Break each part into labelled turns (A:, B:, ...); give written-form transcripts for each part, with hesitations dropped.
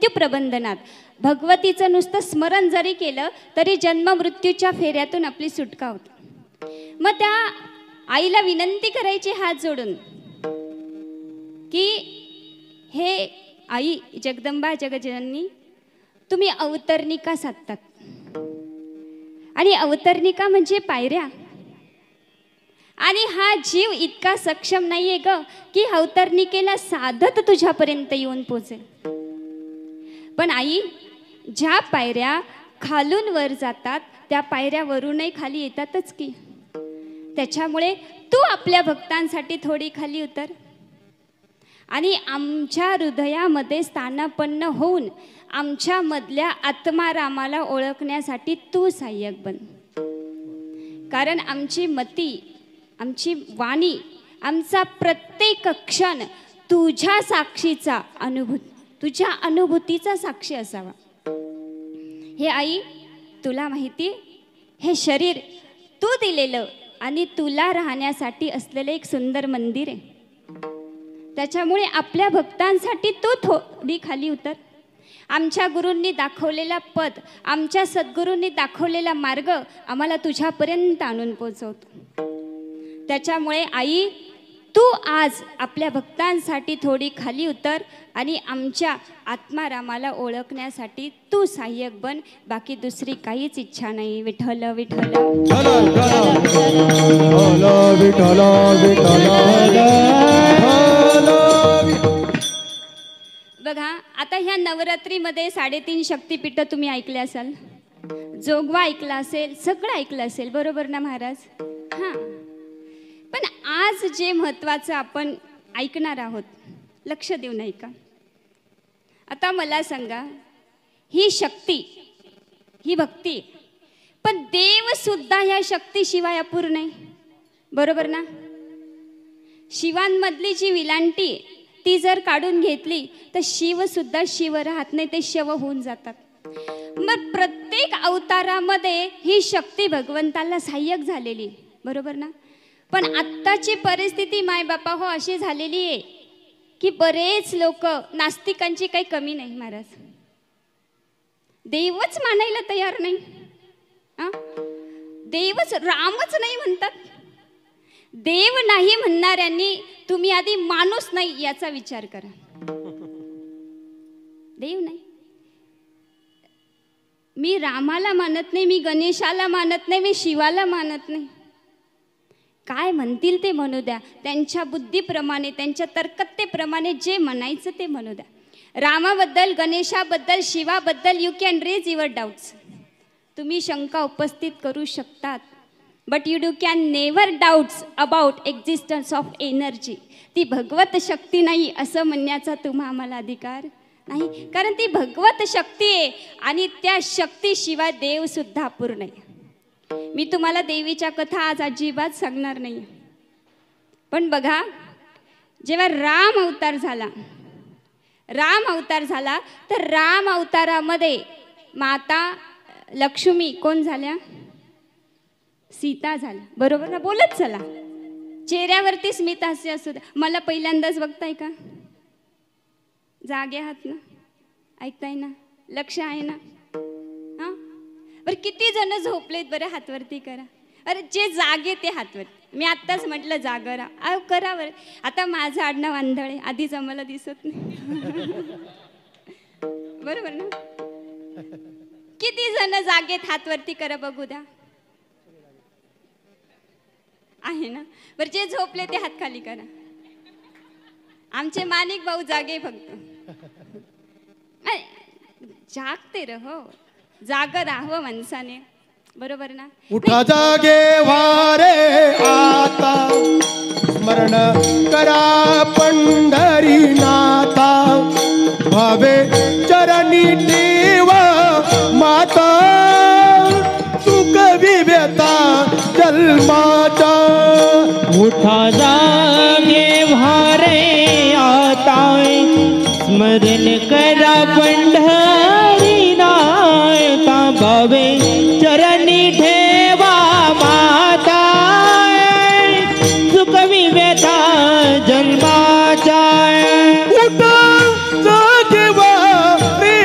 A: मृत्यू प्रबंधनात भगवतीचं नुसतं स्मरण जरी केलं तरी जन्म मृत्यूच्या फेऱ्यातून आपली सुटका होते। मग त्या आईला विनंती करायची हात जोडून की हे आई जगदंबा जगजननी, तुम्ही अवतरणिका साधतात आणि अवतरणिका म्हणजे पायऱ्या, आणि हा जीव इतका सक्षम नाहीये ग की अवतरणिकेला साधत तुझ्यापर्यंत येऊन पोचेल। पण आई, ज्या पायऱ्या खालून वर जातात त्या पायऱ्या वरूनही खाली येतातच की, त्याच्यामुळे तू आपल्या भक्तांसाठी थोडी खाली उतर आणि आमच्या हृदयामध्ये स्थानापन्न होऊन आमच्या मधल्या आत्मारामाला ओळखण्यासाठी तू सहाय्यक बन। कारण आमची मती, आमची वाणी, आमचा प्रत्येक क्षण तुझ्या साक्षीचा तुझ्या अनुभूतीचा साक्षी असावा। हे आई, तुला माहिती, हे शरीर तू दिलेलं आणि तुला राहण्यासाठी असलेलं एक सुंदर मंदिर आहे। त्याच्यामुळे आपल्या भक्तांसाठी तू थोडी खाली उतर। आमच्या गुरूंनी दाखवलेला पद, आमच्या सद्गुरूंनी दाखवलेला मार्ग आम्हाला तुझ्यापर्यंत आणून पोचवतो। त्याच्यामुळे आई, तू आज आपल्या भक्तांसाठी थोडी खाली उतर आणि आमच्या आत्मारामाला ओळखण्यासाठी तू सहाय्यक बन। बाकी दुसरी काहीच इच्छा नाही। विठ्ठल विठ्ठल बघा, आता ह्या नवरात्रीमध्ये 3.5 शक्तिपीठ तुम्ही ऐकले असाल, जोगवा ऐकला असेल, सगळं ऐकलं असेल, बरोबर ना महाराज? हां, पण आज जे महत्त्वाचं आपण ऐकणार आहोत, लक्ष देऊन ऐका। आता मला सांगा, ही शक्ती, ही भक्ती, पण देव सुद्धा ह्या शक्तीशिवाय अपूर्ण आहे, बरोबर ना? शिवांमधली जी विलांटी ती जर काढून घेतली तर शिव सुद्धा शिव राहत नाही, ते शव होऊन जातात। मग प्रत्येक अवतारामध्ये ही शक्ती भगवंताला सहाय्यक झालेली, बरोबर ना? पण आत्ताची परिस्थिती मायबापा हो अशी झालेली आहे की बरेच लोक, नास्तिकांची काही कमी नाही महाराज, देवच मानायला तयार नाही। देवच, रामच नाही म्हणतात। देव नाही म्हणणाऱ्यांनी तुम्ही आधी माणूस नाही याचा विचार करा। देव नाही, मी रामाला मानत नाही, मी गणेशाला मानत नाही, मी शिवाला मानत नाही। काय म्हणतील ते म्हणू द्या, त्यांच्या बुद्धीप्रमाणे, त्यांच्या तर्कतेप्रमाणे जे म्हणायचं ते म्हणू द्या। रामाबद्दल, गणेशाबद्दल, शिवाबद्दल you can raise your doubts, तुम्ही शंका उपस्थित करू शकतात, but you can never doubts about existence of energy. ती भगवत शक्ती नाही असं म्हणण्याचा तुम्हा आम्हाला अधिकार नाही, कारण ती भगवत शक्ती आहे आणि त्या शक्तीशिवाय देव सुद्धा अपूर्ण आहे। मी तुम्हाला देवीच्या कथा आज अजिबात सांगणार नाही, पण बघा, जेव्हा राम अवतार झाला तर राम अवतारामध्ये माता लक्ष्मी कोण झाल्या? सीता झाल्या, बरोबर ना? बोलत चला, चेहऱ्यावरती स्मित हास्य असू द्या। मला पहिल्यांदाच बघताय का? जागे आहात ना? ऐकताय ना? लक्ष आहे ना? हां, बरं किती जण झोपलेत बरं? हातवरती करा। अरे जे जागे ते हातवरती, मी आत्ताच म्हटलं जागं राहा, करा बरं। आता माझं आडनाव आंधळे, आधीच आम्हाला दिसत नाही बरोबर ना? किती जण जागेत? हातवरती करा बघू द्या, आहे ना? बरं जे झोपले ते हात खाली करा। आमचे माणिक भाऊ जागे, फक्त जागते रहो, जाग राहावं माणसाने, बरोबर ना?
B: उठा जागे वारे आता, स्मरण करा पंढरीनाथा, भावे चरणी ठेवा माता, सुख विवेता जन्माचा।
C: उठा जागे वारे आता, स्मरण करा पंढरीनाथा, भावे चरणी ठेवा माता, सुख विवेता जन्माचा।
B: उठा जागे वारे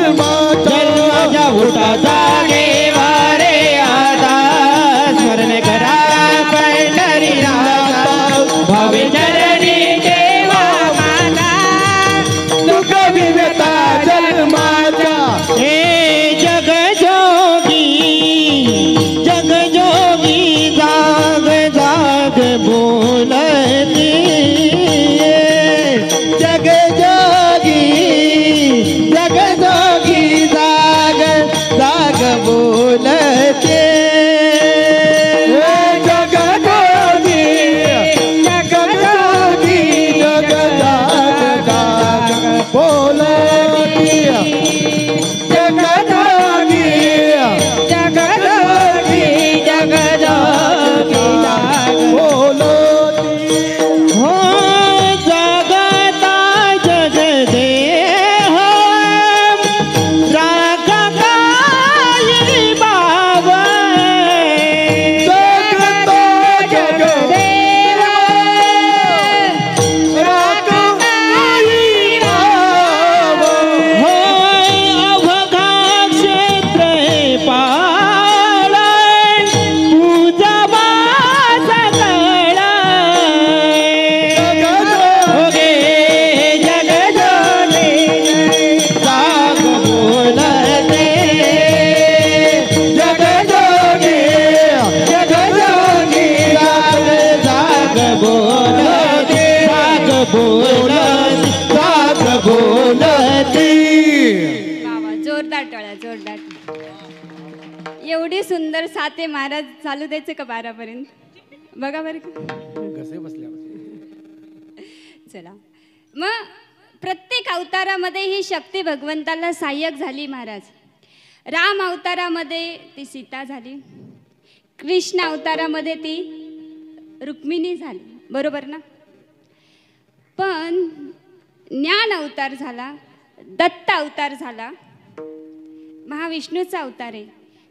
C: जन्माच्या उठा जागे वारे आता स्मरण करा पंढरीनाथा भावे चरणी देवा माता
B: दुःख विवेता जन्माच्या
C: हे जगजोगी जाग जाग बोलती
B: जगजोगी जाग जाग बोलते जगजोगी जग जाग बोलती जगजोगी बोलती
C: हो जगता जगदे हो राग कायरी बाबा
B: जगता जगदेव रागमाई राव
C: हो अवघा क्षेत्र पालन पूजा सकळा होगे जगजोगी जाग बोलते
B: जगजोगी जगजोगी
C: जाग बोलते
B: जाग बोलती
A: वा जोरदार टाळ्या जोरदार. एवढी सुंदर साते महाराज चालू द्यायचे का 12 पर्यंत बघा बरं का.
B: कसे बसल्या
A: चला मग प्रत्येक अवतारामध्ये ही शक्ती भगवंताला सहाय्यक झाली महाराज. राम अवतारामध्ये ती सीता झाली, कृष्ण अवतारामध्ये ती रुक्मिणी झाली, बरोबर ना. पण ज्ञान अवतार झाला, दत्त अवतार झाला, महाविष्णूचा अवतार आहे,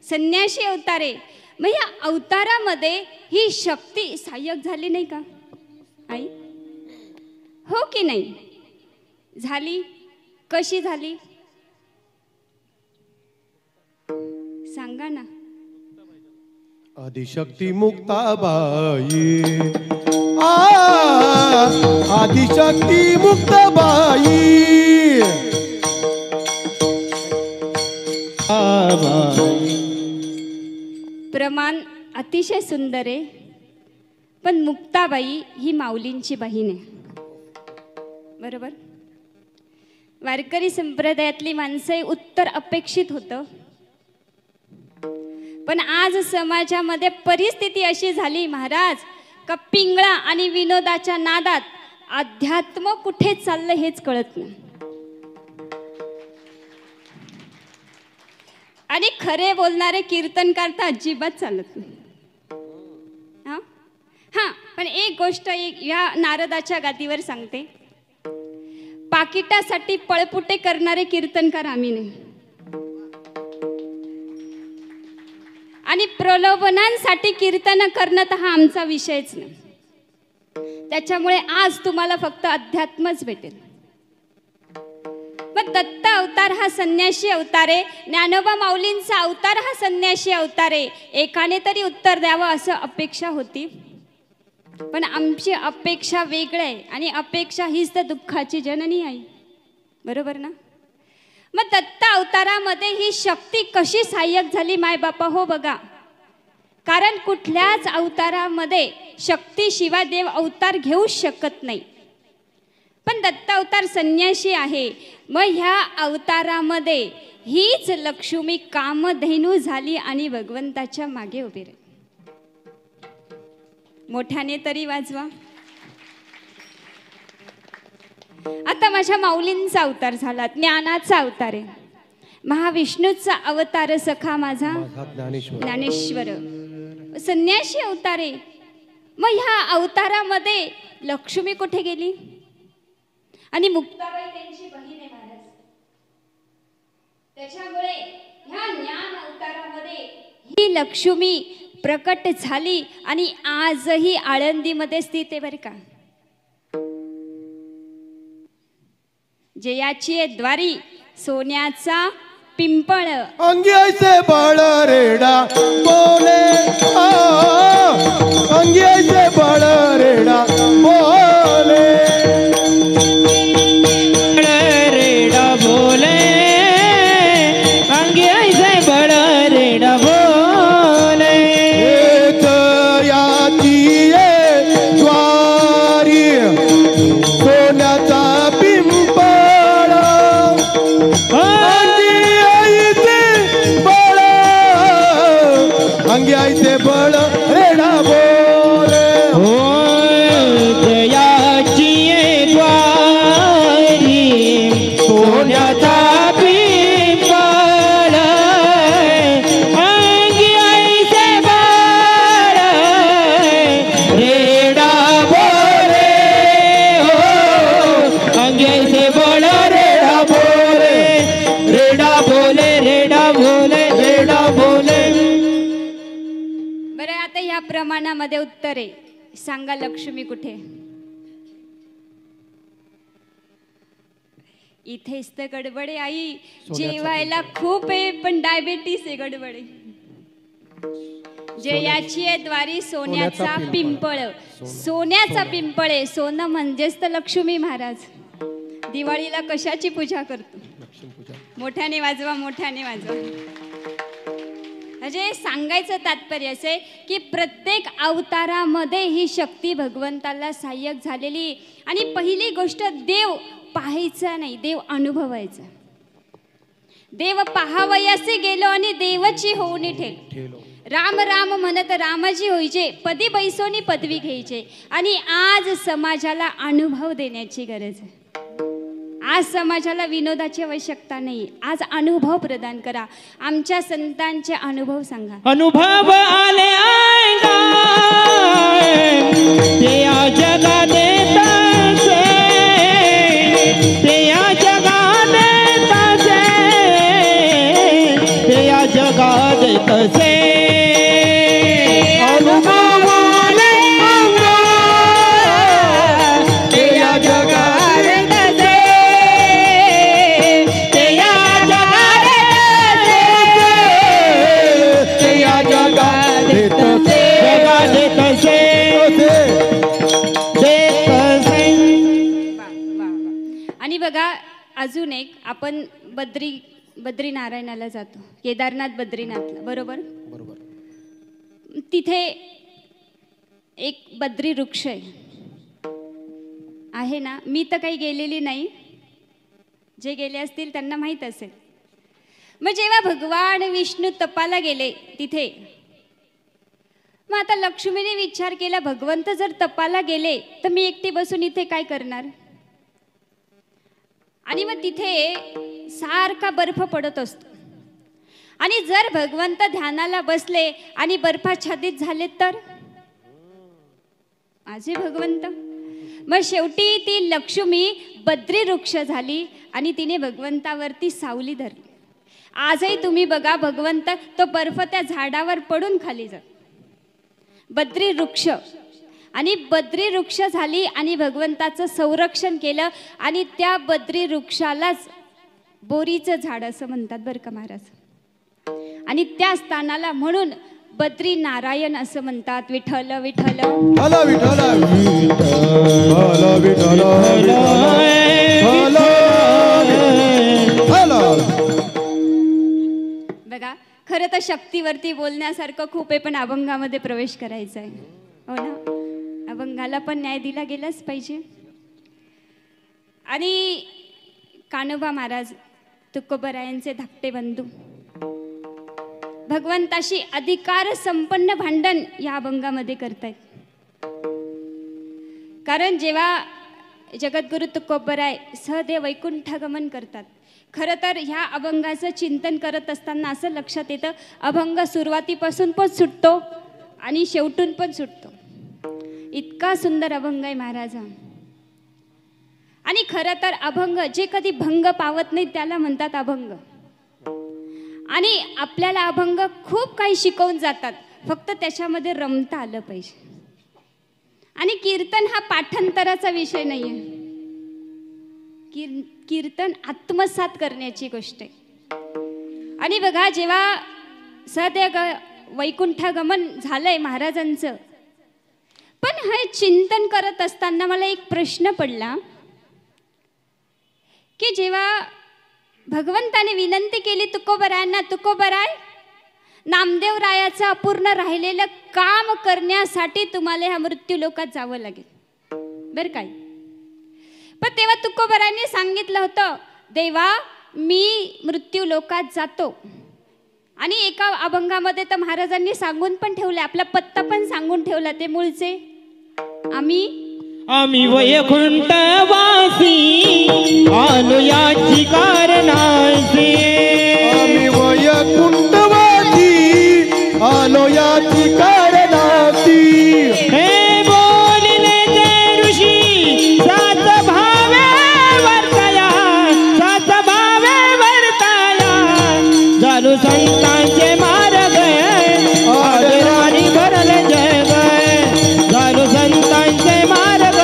A: संन्यासी अवतार आहे. मग या अवतारामध्ये ही शक्ती सहाय्यक झाली नाही का आई? हो की नाही झाली? कशी झाली सांगा ना.
B: आदिशक्ती मुक्ताबाई आदिशक्ती मुक्ताबाई
A: प्रमाण अतिशय सुंदर आहे. पण मुक्ताबाई ही माऊलींची बहीण आहे, बरोबर. वारकरी संप्रदायातली माणसं उत्तर अपेक्षित होतं. पण आज समाजामध्ये परिस्थिती अशी झाली महाराज का पिंगळा आणि विनोदाच्या नादात अध्यात्म कुठे चाललं हेच कळत नाही. आणि खरे बोलणारे कीर्तनकार तर अजिबात चालत नाही. हां पण एक गोष्ट या नारदाच्या गादीवर सांगते, पाकिटासाठी पळपुटे करणारे कीर्तनकार आम्ही नाही. आणि प्रलोभनांसाठी कीर्तन करणं तर हा आमचा विषयच नाही. त्याच्यामुळे आज तुम्हाला फक्त अध्यात्मच भेटेल. मग दत्त अवतार हा संन्यासी अवतार आहे, ज्ञानोबा माऊलींचा अवतार हा संन्यासी अवतार आहे. एकाने तरी उत्तर द्यावं असं अपेक्षा होती, पण आमची अपेक्षा वेगळी आहे. आणि अपेक्षा हीच तर दुःखाची जननी आहे, बरोबर ना. मग दत्त अवतारामध्ये ही शक्ती कशी सहाय्यक झाली माय बापा हो बघा. कारण कुठल्याच अवतारामध्ये शक्ती शिवाय देव अवतार घेऊ शकत नाही. पण दत्त अवतार संन्यासी आहे. मग ह्या अवतारामध्ये हीच लक्ष्मी कामधेनू झाली आणि भगवंताच्या मागे उभी राहिली. मोठ्याने तरी वाजवा. आता माझ्या माऊलींचा अवतार झाला, ज्ञानाचा अवतार आहे, महाविष्णूचा अवतार सखा माझा ज्ञानेश्वर, संन्यासी अवतार आहे. मग ह्या अवतारामध्ये लक्ष्मी कुठे गेली? आणि मुक्ताबाई त्यांची बहीण आहे महाराज. त्याच्यामुळे ह्या ज्ञान अवतारामध्ये ही लक्ष्मी प्रकट झाली आणि आजही आळंदीमध्ये स्थित आहे बरं का. जयाची द्वारी सोन्याचा पिंपळ
B: अंगी ऐसे बळ रेडा बोले अंगी ऐसे बळ रेडा बोले
C: रेडा बोले अंगे ऐसे बड़ रेडा बोले
B: याची ज्वारी सोन्याचा पिंपळ अंगी आईचे बळ रेडा बोले
C: हो जयाची द्वारी सोन्याचा पिंपळ अंगी ऐसे बळ रेडा बोले हो अंगी ऐसे बळ रेडा बोले रेडा बोले रेडा बोले रेडा बोले
A: बरं आता ह्या प्रमाणामध्ये उत्तर आहे सांगा लक्ष्मी कुठे इथेच तर गडबडे आई जेवायला खूप आहे पण डायबेटीस आहे गडबडे जयाची आहे द्वारी सोन्याचा पिंपळ सोन्याचा पिंपळ आहे सोनं म्हणजेच तर लक्ष्मी महाराज दिवाळीला कशाची पूजा करतो मोठ्याने वाजवा मोठ्याने वाजवा म्हणजे सांगायचं तात्पर्य असे की प्रत्येक अवतारामध्ये ही शक्ती भगवंताला सहाय्यक झालेली आणि पहिली गोष्ट देव पाहायचा नाही देव अनुभवायचा देव पाहावयासे गेलो आणि देवची होऊनी ठेलो राम राम म्हणत रामाजी होईचे पदी बैसोनी पदवी घ्यायचे आणि आज समाजाला अनुभव देण्याची गरज आहे आज समाजाला विनोदाची आवश्यकता नाही आज अनुभव प्रदान करा आमच्या संतांचे अनुभव सांगा
C: अनुभव आले ते या जगा देतासे ते या जगा देतासे ते या जगा देतासे अनुभव आले ते या जगा
A: आणि बघा अजून एक आपण बद्रीनारायणाला जातो केदारनाथ बद्रीनाथला बरोबर तिथे एक बद्री वृक्ष आहे ना मी तर काही गेलेली नाही जे गेले असतील त्यांना माहीत असेल मग जेव्हा भगवान विष्णू तपाला गेले तिथे मग आता लक्ष्मीने विचार केला भगवंत जर तपाला गेले तर मी एकटी बसून इथे काय करणार आणि मग तिथे सारखा बर्फ पडत असतो आणि जर भगवंत ध्यानाला बसले आणि बर्फाच्छादित झाले तर माझे भगवंत मग शेवटी ती लक्ष्मी बद्री वृक्ष झाली आणि तिने भगवंतावरती सावली धरली आजही तुम्ही बघा भगवंत तो बर्फ त्या झाडावर पडून खाली जातो बद्री वृक्ष आणि बद्री वृक्ष झाली आणि भगवंताचं संरक्षण केलं आणि त्या बद्री वृक्षालाच बोरीचं झाड असं म्हणतात बरं का महाराज आणि त्या स्थानाला म्हणून बद्री नारायण असं म्हणतात विठ्ठल विठ्ठल
B: हला विठ्ठल हला विठ्ठल हला
A: बघा खरं तर शक्तीवरती बोलण्यासारखं खूप आहे पण अभंगामध्ये प्रवेश करायचा आहे हो ना अभंगाला पण न्याय दिला गेलाच पाहिजे आणि कान्होबा महाराज तुकोबरायांचे धाकटे बंधू भगवंताशी अधिकार संपन्न भांडण या अभंगामध्ये करतायत कारण जेव्हा जगद्गुरु तुकोबराय सहदेव वैकुंठगमन करतात खरं तर ह्या अभंगाचं चिंतन करत असताना असं लक्षात येतं अभंग सुरुवातीपासून पण सुटतो आणि शेवटून पण सुटतो इतका सुंदर अभंग आहे महाराजा आणि खरं तर अभंग जे कधी भंग पावत नाही त्याला म्हणतात अभंग आणि आपल्याला अभंग खूप काही शिकवून जातात फक्त त्याच्यामध्ये रमता आलं पाहिजे आणि कीर्तन हा पाठांतराचा विषय नाही आहे कीर्तन आत्मसात करण्याची गोष्ट आहे आणि बघा जेव्हा सध्या वैकुंठगमन झालंय महाराजांचं, पण हे चिंतन करत असताना मला एक प्रश्न पडला की जेव्हा भगवंताने विनंती केली तुकोबरायांना, तुकोबराय नामदेव रायाचं अपूर्ण राहिलेलं काम करण्यासाठी तुम्हाला ह्या मृत्यू लोकात जावं लागेल बरं काय. पण तेव्हा तुकोबरायांनी सांगितलं होतं, देवा मी मृत्यू लोकात जातो. आणि एका अभंगामध्ये तर महाराजांनी सांगून पण ठेवले, आपला पत्ता पण सांगून ठेवला, ते मूळचे
C: आम्ही वैकुंठ वासी आलो याची कारणासी.
B: आम्ही वैकुंठवासी आलो याची कारणासी.
C: हे बोलिले ते ऋषी सात भावे वर्तया, सात भावे वर्तया. झालो संतांचे मार्ग आदराने भरले जग. झालो संतांचे मार्ग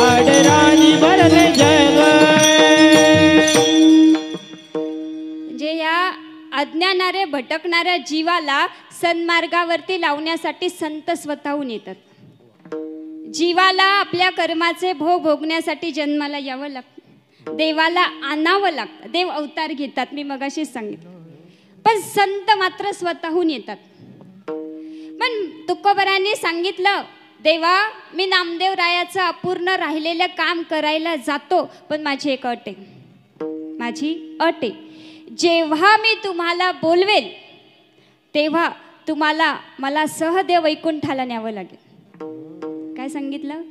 C: आदराने भरले जग.
A: जे या अज्ञानारे भटकणाऱ्या जीवाला सन्मार्गावरती लावण्यासाठी संत स्वतःहून येतात. जीवाला आपल्या कर्माचे भोग भोगण्यासाठी जन्माला यावं लागतं, देवाला आणावं लागतं, देव अवतार घेतात, मी मगाशीच सांगितलं. पण संत मात्र स्वतःहून येतात. पण तुकोबरायांनी सांगितलं, देवा मी नामदेव रायाचं अपूर्ण राहिलेलं काम करायला जातो, पण माझी एक अट आहे, माझी अट आहे, जेव्हा मी तुम्हाला बोलवेल तेव्हा तुम्हाला मला सहदेव वैकुंठाला न्यावं लागेल. काय सांगितलं?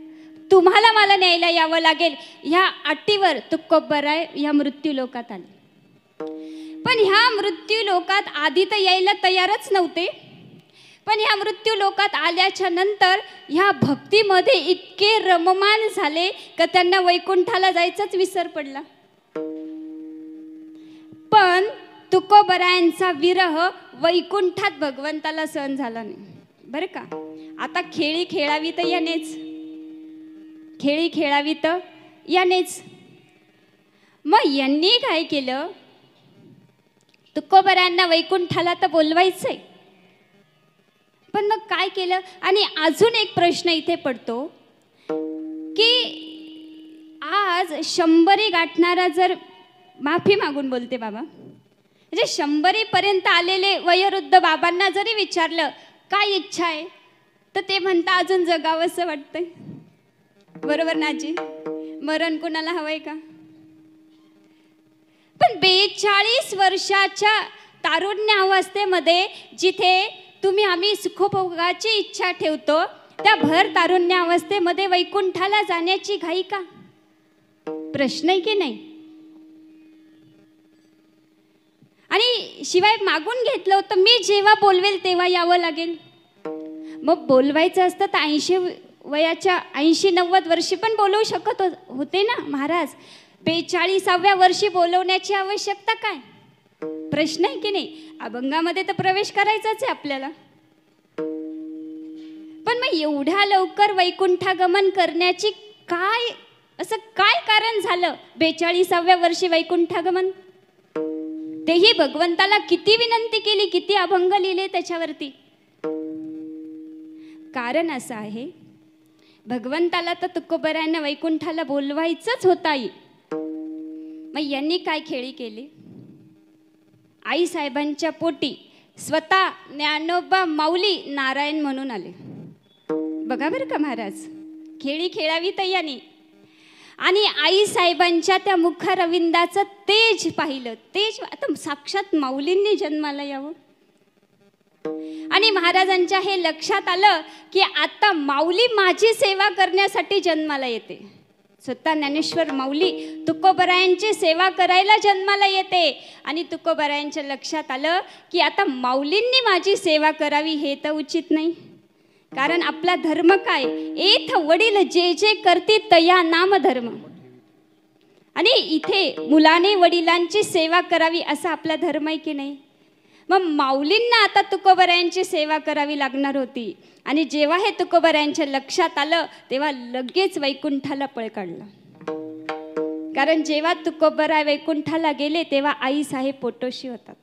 A: तुम्हाला मला न्यायला यावं लागेल. ह्या अटीवर तुकोबराय ह्या मृत्यू लोकात आले. पण ह्या मृत्यू लोकात आधी तर यायला तयारच नव्हते, पण ह्या मृत्यू लोकात आल्याच्या नंतर ह्या भक्तीमध्ये इतके रममान झाले का त्यांना वैकुंठाला जायचाच विसर पडला. पण तुकोबरायांचा विरह वैकुंठात भगवंताला सहन झाला नाही बरं का. आता खेळी खेळावी तर यानेच, खेळी खेळावी तर यानेच. मग यांनी काय केलं, तुकोबरायांना वैकुंठाला तर बोलवायचंय, पण मग काय केलं. आणि अजून एक प्रश्न इथे पडतो की आज 100 गाठणारा जर, माफी मागून बोलते बाबा, म्हणजे 100 पर्यंत आलेले वयोवृद्ध बाबांना जरी विचारलं काय इच्छा आहे, तर ते म्हणता अजून जगावंसं वाटतंय. बरोबर ना आजी? मरण कुणाला हवंय का? पण 42 वर्षाच्या तारुण्य अवस्थेमध्ये जिथे तुम्ही आम्ही सुखभोगाची इच्छा ठेवतो, त्या भर तारुण्य अवस्थेमध्ये वैकुंठाला जाण्याची घाई का? प्रश्न आहे की नाही? आणि शिवाय मागून घेतलं होतं, मी जेव्हा बोलवेल तेव्हा यावं लागेल. मग बोलवायचं असतं तर 80 वयाच्या 80-90 वर्षी पण बोलवू शकत होते ना महाराज. 42व्या वर्षी बोलवण्याची आवश्यकता काय? प्रश्न आहे की नाही? अभंगामध्ये तर प्रवेश करायचाच आहे आपल्याला. पण मग एवढ्या लवकर वैकुंठागमन करण्याची काय, असं काय कारण झालं 42व्या वर्षी वैकुंठागमन? तेही भगवंताला किती विनंती केली, किती अभंग लिहिले त्याच्यावरती. कारण असं आहे, भगवंताला तर तुकोबरायांना वैकुंठाला बोलवायचंच होता. मग यांनी काय खेळी केली? आई साहेबांच्या पोटी स्वतः ज्ञानोबा माऊली नारायण म्हणून आले. बघा बरं का महाराज, खेळी खेळावी तयानी. आणि आई साहेबांच्या त्या मुखारविंदाचं तेज पाहिलं. तेज आता साक्षात माऊलींनी जन्माला यावं. आणि महाराजांच्या हे लक्षात आलं की आता माऊली माझी सेवा करण्यासाठी जन्माला येते. स्वतः ज्ञानेश्वर माऊली तुकोबरायांची सेवा करायला जन्माला येते. आणि तुकोबरायांच्या लक्षात आलं की आता माऊलींनी माझी सेवा करावी हे तर उचित नाही. कारण आपला धर्म काय? एथ वडील जे जे करती तया नाम धर्म. आणि इथे मुलाने वडिलांची सेवा करावी असा आपला धर्म आहे की नाही? मग माऊलींना आता तुकोबरायांची सेवा करावी लागणार होती. आणि जेव्हा हे तुकोबरायांच्या लक्षात आलं तेव्हा लगेच वैकुंठाला पळ काढला. कारण जेव्हा तुकोबराय वैकुंठाला गेले तेव्हा आई साहेब पोटोशी होतात.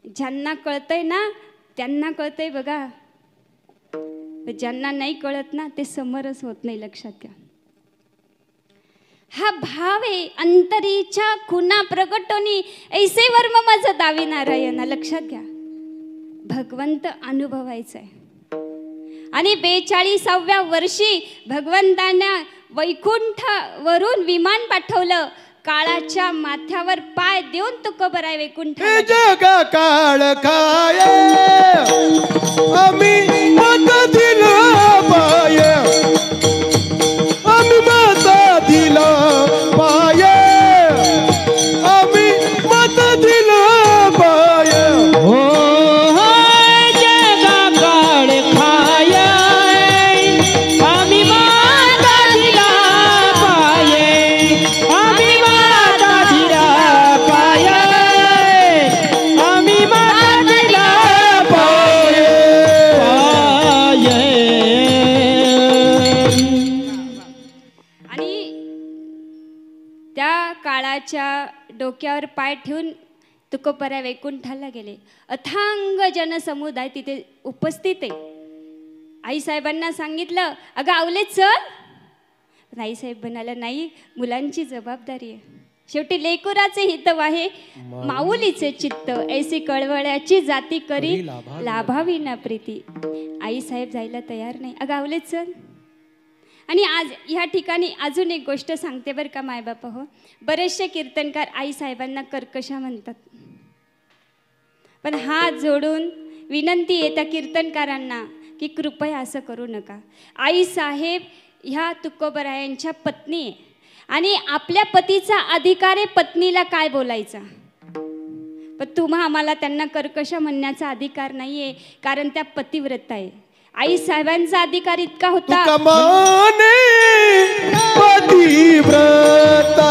A: ज्यांना कळतंय ना त्यांना कळतंय बघा, ज्यांना नाही कळत ना ते समरस होत नाही. लक्षात घ्या. हा भाव आहे अंतरीच्या खुना प्रगटोनी ऐसे वर्म माझं दावी नारायण. लक्षात घ्या. भगवंत अनुभवायचं आहे. आणि 42व्या वर्षी भगवंतांना वैकुंठावरून विमान पाठवलं. काळाच्या माथ्यावर पाय देऊन तुकोबराय वैकुंठाला.
B: जगा काळ काय आम्ही मत दिला पाय, आम्ही मत दिला पाय, आम्ही मत दिला पाय.
C: हो जगा काळ खाय आम्ही माता दिला पाय, आम्ही माता दिला पाय, आम्ही माता दिला पाय.
A: आणि त्या काळाच्या डोक्यावर पाय ठेवून तुकोबराय वैकुंठाला गेले. अथांग जनसमुदाय तिथे उपस्थित आहे. आईसाहेबांना सांगितलं, अगं आवले चल. पण आईसाहेब म्हणाला, नाही, मुलांची जबाबदारी आहे. शेवटी लेकुराचे हितव आहे माऊलीचे चित्त, ऐसी कळवळ्याची जाती करी लाभावी ना प्रीती. आईसाहेब जायला तयार नाही. अगं आवले चल. आणि आज ह्या ठिकाणी अजून एक गोष्ट सांगते बरं का मायबापा हो. बरेचसे कीर्तनकार आईसाहेबांना कर्कशा म्हणतात. पण हात जोडून विनंती आहे त्या कीर्तनकारांना की कृपया असं करू नका. आईसाहेब ह्या तुकोबरायांच्या पत्नी आहे आणि आपल्या पतीचा अधिकार आहे पत्नीला काय बोलायचा. पण तुम्हा आम्हाला त्यांना कर्कशा म्हणण्याचा अधिकार नाही आहे, कारण त्या पतिव्रत आहे. आईसाहेबांचा अधिकार इतका होता,
B: तुका माने पतिव्रता,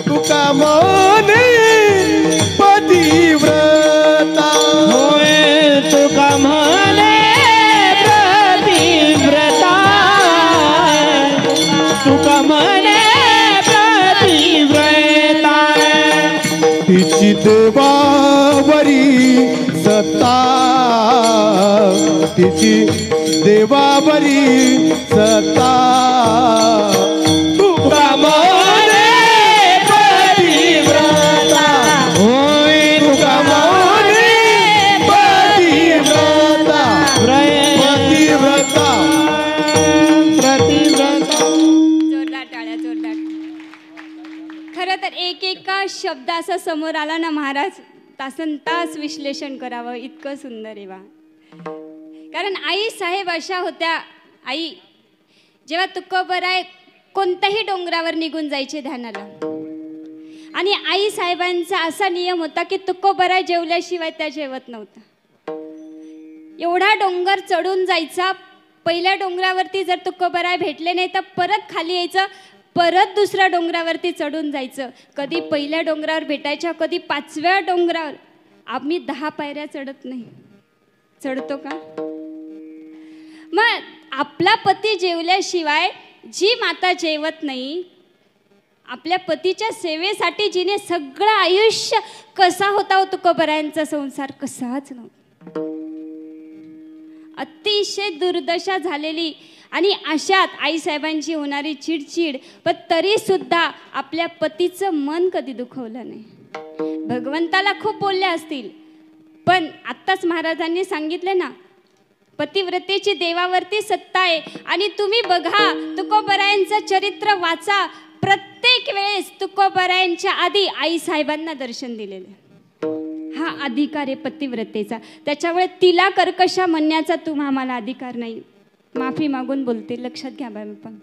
B: तुका माने पतिव्रता.
C: होय तुका म्हणे प्रतिव्रता, तुका म्हणे प्रतिव्रता.
B: तिची देवावरी सत्ता, तिची देवावरी सत्ता. तुका माने पतिव्रता,
C: होय
B: तुका माने पतिव्रता, पतिव्रता.
C: प्रतिव्रता.
A: जोरदार टाळ्या, जोरदार. खरं तर एका शब्द असा समोर आला ना महाराज, तासनतास विश्लेषण करावं इतकं सुंदर आहे वा. कारण आई साहेब अशा होत्या. आई जेव्हा तुकोबराय कोणत्याही डोंगरावर निघून जायचे ध्यानाला, आणि आई साहेबांचा असा नियम होता की तुकोबराय जेवल्याशिवाय त्या जेवत नव्हता. एवढा डोंगर चढून जायचा. पहिल्या डोंगरावरती जर तुकोबराय भेटले नाही तर परत खाली यायचं, परत दुसऱ्या डोंगरावरती चढून जायचं. कधी पहिल्या डोंगरावर भेटायच्या, कधी 5व्या डोंगरावर. आम्ही 10 पायऱ्या चढत नाही. चढतो का? मग आपला पती जेवल्याशिवाय जी माता जेवत नाही, आपल्या पतीच्या सेवेसाठी जिने सगळं आयुष्य, कसा होता हो तुकोबरायांचा संसार, कसाच नव्हता. अतिशय दुर्दशा झालेली. आणि अशात आईसाहेबांची होणारी चिडचिड, पण तरी सुद्धा आपल्या पतीचं मन कधी दुखवलं नाही. भगवंताला खूप बोलले असतील, पण आत्ताच महाराजांनी सांगितले ना, पतिव्रतेची देवावरती सत्ता आहे. आणि तुम्ही बघा, तुकोबरायांचं चरित्र वाचा, प्रत्येक वेळेस तुकोबरायांच्या आधी आईसाहेबांना दर्शन दिलेलं. हा अधिकार आहे पतिव्रतेचा. त्याच्यामुळे तिला कर्कशा म्हणण्याचा तुम्हा आम्हाला अधिकार नाही. माफी मागून बोलते, लक्षात घ्या बाबा. पण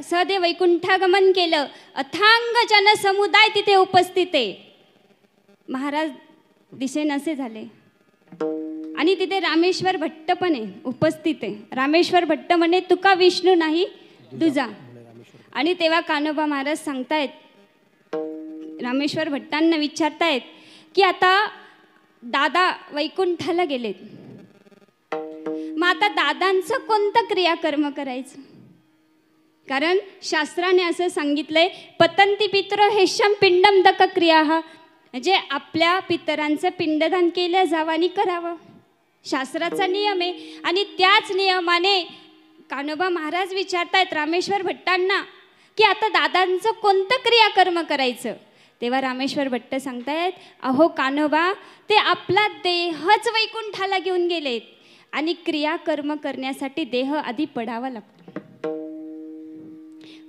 A: सदेव वैकुंठागमन केलं. अथांग जनसमुदाय तिथे उपस्थित आहे. महाराज दिसेनासे झाले. आणि तिथे रामेश्वर भट्ट पण आहे, उपस्थित आहे. रामेश्वर भट्ट म्हणे, तुका विष्णू नाही दुजा. आणि तेव्हा कान्होबा महाराज सांगतायत, रामेश्वर भट्टांना विचारतायत की आता दादा वैकुंठाला गेलेत, मग आता दादांचं कोणतं क्रियाकर्म करायचं? कारण शास्त्राने असं सांगितलंय, पतंती पितरो हेशम पिंडम दक क्रिया. म्हणजे आपल्या पितरांचं पिंडदान केलं जावं आणि करावं, शास्त्राचा नियम आहे. आणि त्याच नियमाने कान्होबा महाराज विचारतायत रामेश्वर भट्टांना की आता दादांचं कोणतं क्रियाकर्म करायचं. तेव्हा रामेश्वर भट्ट सांगतायत, अहो कान्होबा, ते आपला देहच वैकुंठाला घेऊन गेलेत आणि क्रियाकर्म करण्यासाठी देह आधी पडावा लागतो.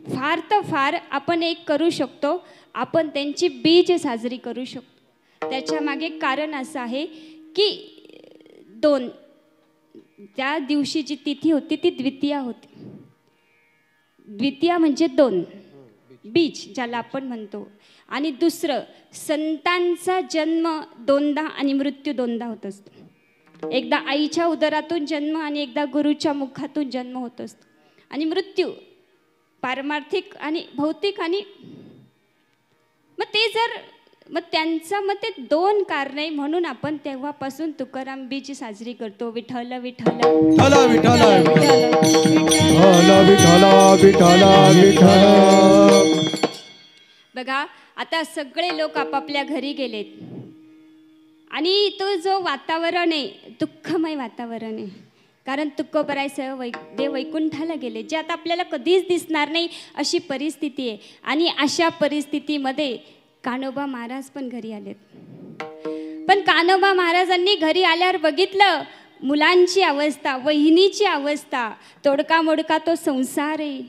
A: फार तर फार आपण एक करू शकतो, आपण त्यांची बीज साजरी करू शकतो. त्याच्या मागे कारण असं आहे की 2 त्या दिवशी जी तिथी होती ती द्वितीया होती. द्वितीया म्हणजे 2 बीज ज्याला आपण म्हणतो. आणि दुसरं, संतांचा जन्म 2दा आणि मृत्यू 2दा होत असतो. एकदा आईच्या उदरातून जन्म आणि एकदा गुरुच्या मुखातून जन्म होत असतो. आणि मृत्यू पारमार्थिक आणि भौतिक. आणि मग त्यांचं मग ते 2 कारणे म्हणून आपण तेव्हापासून तुकाराम बीज साजरी करतो. विठ्ठल विठ्ठल
B: विठ्ठला विठ्ठला विठ्ठला विठ्ठला विठ्ठला.
A: बघा, आता सगळे लोक आपापल्या घरी गेलेत आणि तो जो वातावरण आहे दुःखमय वातावरण आहे. कारण तुकोबरायसह देव वैकुंठाला गेले, जे आता आपल्याला कधीच दिसणार नाही अशी परिस्थिती आहे. आणि अशा परिस्थितीमध्ये कान्होबा महाराज पण घरी आलेत. पण कान्होबा महाराजांनी घरी आल्यावर बघितलं मुलांची अवस्था, वहिनीची अवस्था, तोडका मोडका तो संसार आहे,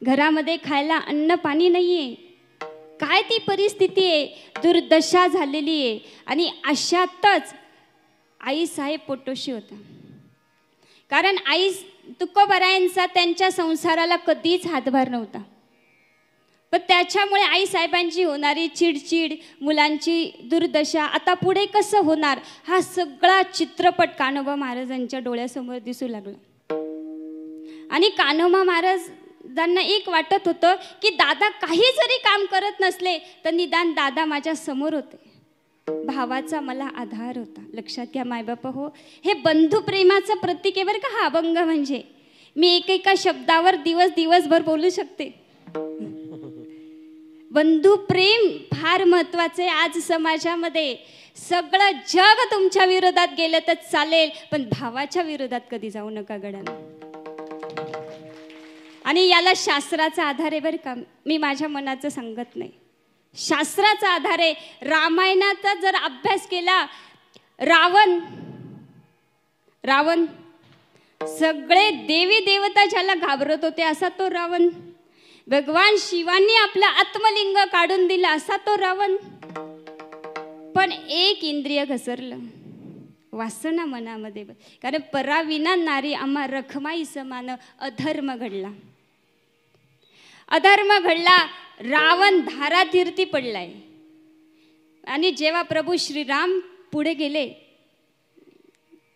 A: घरामध्ये खायला अन्न पाणी नाही आहे. काय ती परिस्थिती आहे, दुर्दशा झालेली आहे. आणि अशातच आईसाहेब पोटोशी होता. कारण आई तुकोबरायांचा त्यांच्या संसाराला कधीच हातभार नव्हता. पण त्याच्यामुळे आईसाहेबांची होणारी चिडचिड, मुलांची दुर्दशा, आता पुढे कसं होणार, हा सगळा चित्रपट कान्होबा महाराजांच्या डोळ्यासमोर दिसू लागला. आणि कान्होबा महाराजांना एक वाटत होतं की दादा काही जरी काम करत नसले तर निदान दादा माझ्या समोर होते, भावाचा मला आधार होता. लक्षात घ्या मायबाप हो, हे बंधुप्रेमाचं प्रतीक आहे बरं का हा अभंग. म्हणजे मी एकेका शब्दावर दिवसभर बोलू शकते. बंधुप्रेम फार महत्वाचं आहे आज समाजामध्ये. सगळं जग तुमच्या विरोधात गेलं तर चालेल, पण भावाच्या विरोधात कधी जाऊ नका गड्यानं. आणि याला शास्त्राचा आधार आहे बरं का, मी माझ्या मनाचं सांगत नाही, शास्त्राचा आधार आहे. रामायणाचा जर अभ्यास केला, रावण सगळे देवी देवता ज्याला घाबरत होते असा तो रावण. भगवान शिवांनी आपला आत्मलिंग काढून दिला असा तो रावण. पण एक इंद्रिय घसरलं, वासना मनामध्ये. कारण पराविना नारी आम्हा रखमाई समान अधर्म घडला. रावण धारातीर्थी पडलाय. आणि जेव्हा प्रभू श्रीराम पुढे गेले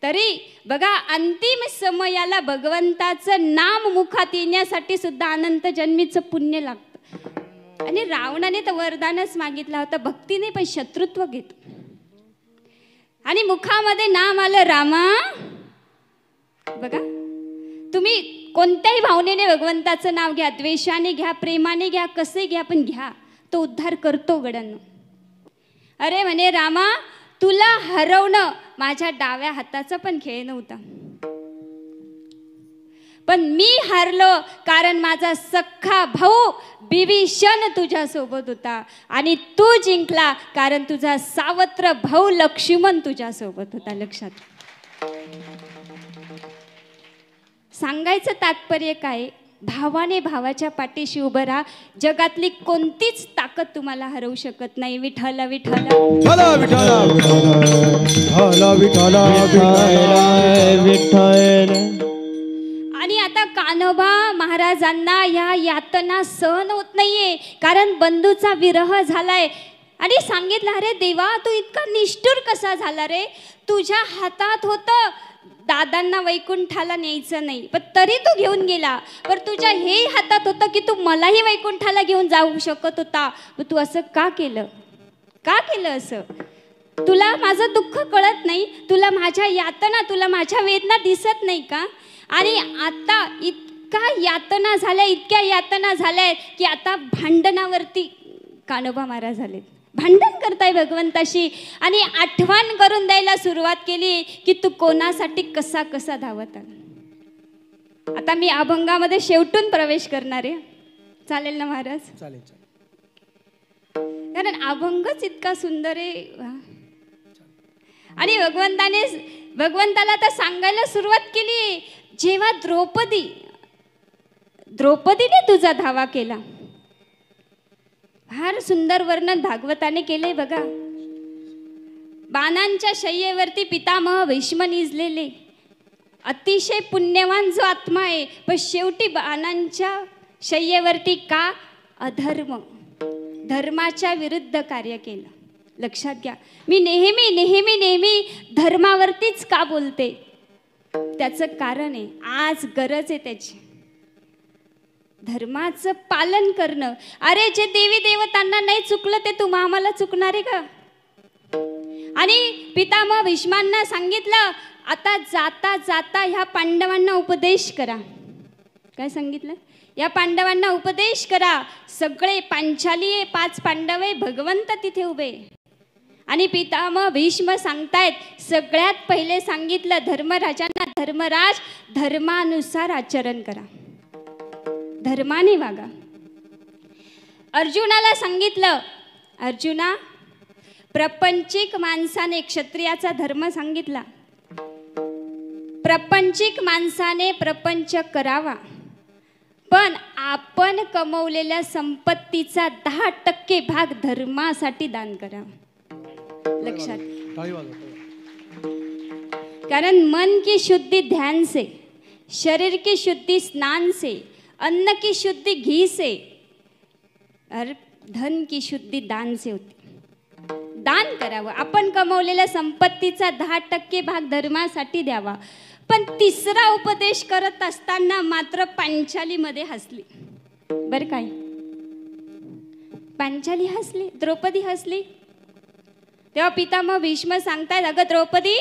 A: तरी बघा अंतिम समयाला भगवंताचं नाम मुखात येण्यासाठी सुद्धा अनंत जन्मीचं पुण्य लागतं. आणि रावणाने तर वरदानच मागितला होता, भक्तीने पण शत्रुत्व घेतो. आणि मुखामध्ये नाम आलं रामा. बघा तुम्ही कोणत्याही भावनेने भगवंताचं नाव घ्या, द्वेषाने घ्या, प्रेमाने घ्या, कसे घ्या, पण घ्या, तो उद्धार करतो गड्यांनो. अरे म्हणे रामा, तुला हरवणं माझ्या डाव्या हाताचा पण खेळ नव्हता, पण मी हारलो कारण माझा सख्खा भाऊ बिभीषण तुझ्या सोबत होता. आणि तू जिंकला कारण तुझा सावत्र भाऊ लक्ष्मण तुझ्या सोबत होता. लक्षात. सांगायचं तात्पर्य काय, भावाने भावाच्या पाठीशी उभं राहा. जगातली कोणतीच ताकद तुम्हाला हरवू शकत नाही. विठ्ठल विठ्ठल
C: विठ्ठल.
A: आणि आता कान्होबा महाराजांना या यातना सहन होत नाहीये, कारण बंधूचा विरह झालाय. आणि सांगितलं, अरे देवा तू इतका निष्ठुर कसा झाला रे, तुझ्या हातात होतं दादांना वैकुंठाला न्यायचं नाही, पण तरी तू घेऊन गेला. पण तुझ्या हे हातात होतं की तू मलाही वैकुंठाला घेऊन जाऊ शकत होता, तू असं का केलं, का केलं असं? तुला माझं दुःख कळत नाही, तुला माझ्या यातना, तुला माझ्या वेदना दिसत नाही का? आणि आता इतक्या यातना झाल्या की आता भांडणावरती कान्होबा महाराज झालेत. भांडण करताय भगवंताशी आणि आठवण करून द्यायला सुरुवात केली की तू कोणासाठी कसा कसा धावत आला. आता मी अभंगामध्ये शेवटून प्रवेश करणार आहे, चालेल ना महाराज?
B: चालेल.
A: कारण अभंगच इतका सुंदर आहे. आणि भगवंताला आता सांगायला सुरुवात केली, जेव्हा द्रौपदीने तुझा धावा केला. फार सुंदर वर्णन भागवताने केले बघा. बाणांच्या शय्येवरती पितामह भीष्म निजलेले, अतिशय पुण्यवान जो आत्मा आहे, पण शेवटी बाणांच्या शय्येवरती का? अधर्म, धर्माच्या विरुद्ध कार्य केलं. लक्षात घ्या, मी नेहमी नेहमी नेहमी धर्मावरतीच का बोलते? त्याचं कारण आहे, आज गरज आहे त्याची, धर्माचं पालन करणं. अरे जे देवी देवतांना नाही चुकलं ते तू आम्हाला चुकणार आहे का? आणि पितामह भीष्मांना सांगितलं, आता जाता जाता ह्या पांडवांना उपदेश करा. काय सांगितलं? या पांडवांना उपदेश करा. सगळे पांचाली 5 पांडव आहे, भगवंत तिथे उभे. आणि पितामह भीष्म सांगतायत, सगळ्यात पहिले सांगितलं धर्मराजांना, धर्मराज धर्मानुसार आचरण करा, धर्माने वागा. अर्जुनाला सांगितलं, अर्जुना प्रपंचिक माणसाने, क्षत्रियाचा धर्म सांगितला, प्रपंचिक माणसाने प्रपंच करावा, पण आपण कमवलेल्या संपत्तीचा 10% भाग धर्मासाठी दान करावा. लक्षात, कारण मन की शुद्धि ध्यान से, शरीर की शुद्धि स्नान से, अन्न की शुद्धि घी से और धन की शुद्धि दान से होती. दान करावं, आपण कमवलेल्या संपत्तीचा 10% भाग धर्मासाठी द्यावा. पण तिसरा उपदेश करत असताना मात्र पांचालीमध्ये हसली. बरं काय, पांचाली हसली, द्रौपदी हसली. तेव्हा पितामह भीष्म सांगतायत, अगं द्रौपदी,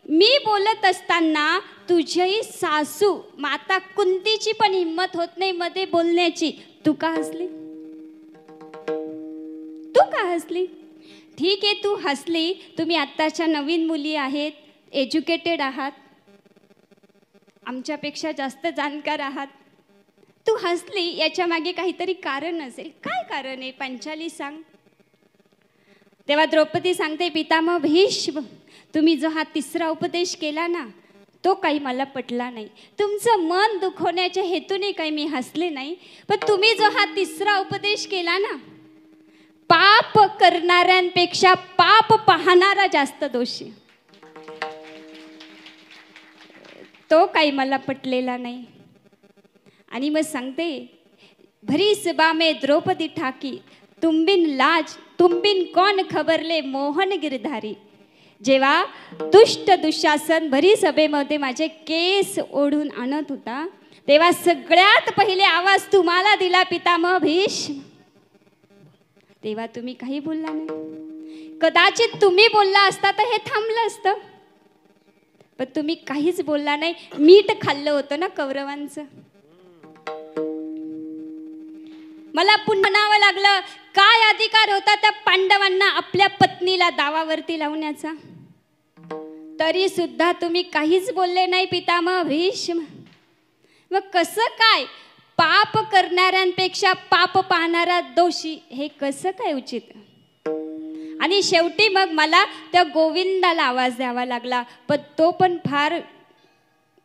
A: मी बोलत असताना तुझी सासू माता कुंतीची पण हिम्मत होत नाही मध्ये बोलण्याची, तू का हसली? तू का हसली? ठीक आहे, तू हसली, तुम्ही आत्ताच्या नवीन मुली आहेत, एज्युकेटेड आहात, आमच्यापेक्षा जास्त जाणकार आहात, तू हसली, याच्या मागे काहीतरी कारण असेल. काय कारण आहे पांचाली, सांग. तेव्हा द्रौपदी सांगते, पितामह भीष्म, तुम्ही जो हा तिसरा उपदेश केला ना, तो काही मला पटला नाही. तुमचं मन दुखवण्याच्या हेतूने काही मी हसले नाही, पण तुम्ही जो हा तिसरा उपदेश केला ना, पाप करणाऱ्यांपेक्षा पाप पाहणारा जास्त दोषी, तो काही मला पटलेला नाही. आणि मग सांगते, भरी सभा में द्रौपदी ठाकी, तुंबिन कौन खबरले मोहन गिरधारी. जेव्हा दुष्ट दुःशासन भरी सभेमध्ये माझे केस ओढून आणत होता, तेव्हा सगळ्यात पहिले आवाज तुम्हाला दिला पितामह भीष्म. तेव्हा तुम्ही काही बोलला नाही. कदाचित तुम्ही बोलला असता तर हे थांबलं असतं, पण तुम्ही काहीच बोलला नाही. मीठ खाल्लं होतं ना कौरवांचं. मला पुन्हा म्हणावं लागलं, काय अधिकार होता त्या पांडवांना आपल्या पत्नीला दावावरती लावण्याचा? तरी सुद्धा तुम्ही काहीच बोलले नाही पितामह भीष्म. मग कसं काय पाप करणाऱ्यांपेक्षा पाप पाहणारा दोषी, हे कसं काय उचित? आणि शेवटी मग मला त्या गोविंदाला आवाज द्यावा लागला, पण तो पण फार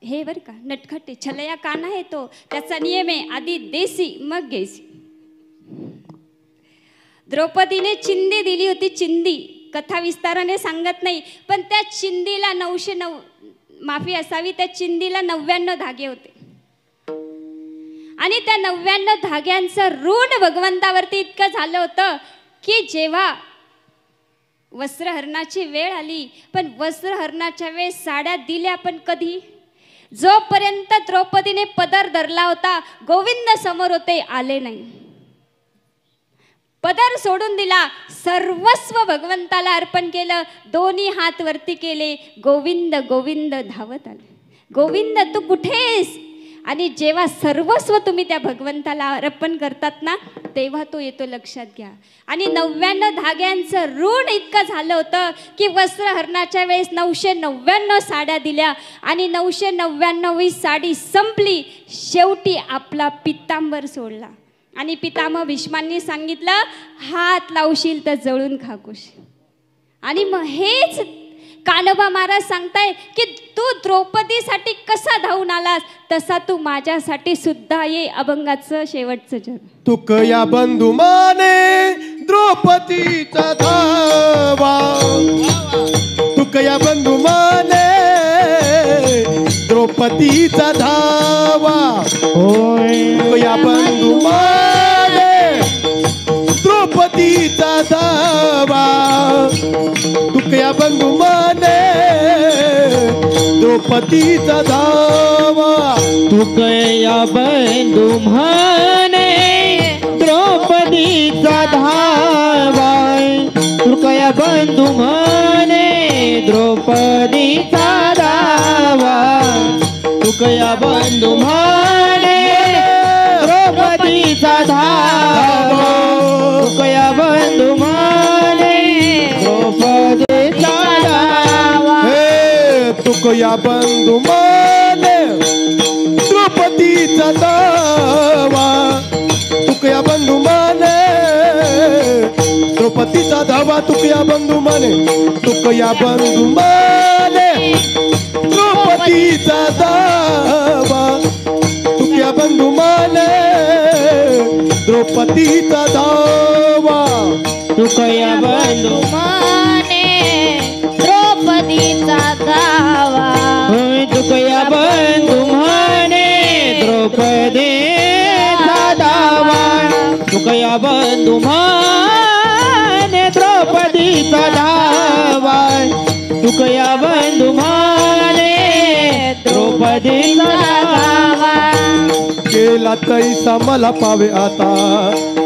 A: हे बरं का नटखटे, छलया काना आहे तो. त्याचा नियम आहे, आधी देसी मग गेसी. द्रौपदीने चिंदी दिली होती, चिंदी. कथा विस्ताराने सांगत नाही, पण त्या चिंदीला 909 माफी असावी, त्या चिंदीला 99 धागे होते. आणि त्या 99 धाग्यांचं ऋण भगवंतावरती इतकं झालं होतं की जेव्हा वस्त्रहरणाची वेळ आली, पण वस्त्रहरणाच्या वेळेस साड्या दिल्या, पण कधी? जोपर्यंत द्रौपदीने पदर धरला होता, गोविंद समोर होते, आले नाही. पदर सोडून दिला, सर्वस्व भगवंताला अर्पण केलं, दोन्ही हात वरती केले, गोविंद गोविंद धावत आले. गोविंद तू कुठेस? आणि जेव्हा सर्वस्व तुम्ही त्या भगवंताला अर्पण करतात ना, तेव्हा तो येतो, लक्षात घ्या. आणि 99 धाग्यांचं ऋण इतकं झालं होतं की वस्त्रहरणाच्या वेळेस 999 साड्या दिल्या आणि 999वी साडी संपली. शेवटी आपला पितांबर सोडला आणि पितामह भीष्मांनी सांगितलं, हात लावशील तर जळून खाकोश. आणि मग हेच कान्होबा महाराज सांगताय की तू द्रौपदीसाठी कसा धावून आलास, तसा तू माझ्यासाठी सुद्धा ये. अभंगाचं शेवटचं जग.
B: तुकया बंधू माने द्रौपदीचा धावा, तुकया बंधू माने द्रौपदीचा धावा. तुकया बंधू माने द्रौपदीचा धावा, तुकया बंधू माने द्रौपदीचा धावा.
C: तुकया बंधू म्हणे द्रौपदीचा धावा, तुकया बंधू म्हणे द्रौपदीचा धावा, तुकया बंधू म्हणे द्रौपदीचा धावा, तुकया बंधू म्हणे द्रौपदीचा धावा.
B: तुकया बंधू माने द्रौपदीचा धावा, तुकया बंधू माने द्रौपदीचा धावा, तुकया बंधू माने, तुकया बंधू माने द्रौपदीचा धावा, तुकया बंधू माने द्रौपदीचा धावा.
C: तुकया बंधू
D: माने द्रौपदीचा धावा,
C: तुकया बंधू म्हणे द्रौपदीचा धावा, तुकया बंधू म्हणे द्रौपदीचा धावा, तुकया बंधू म्हणे द्रौपदीचा धावा.
B: केला तैसा मला पावे आता,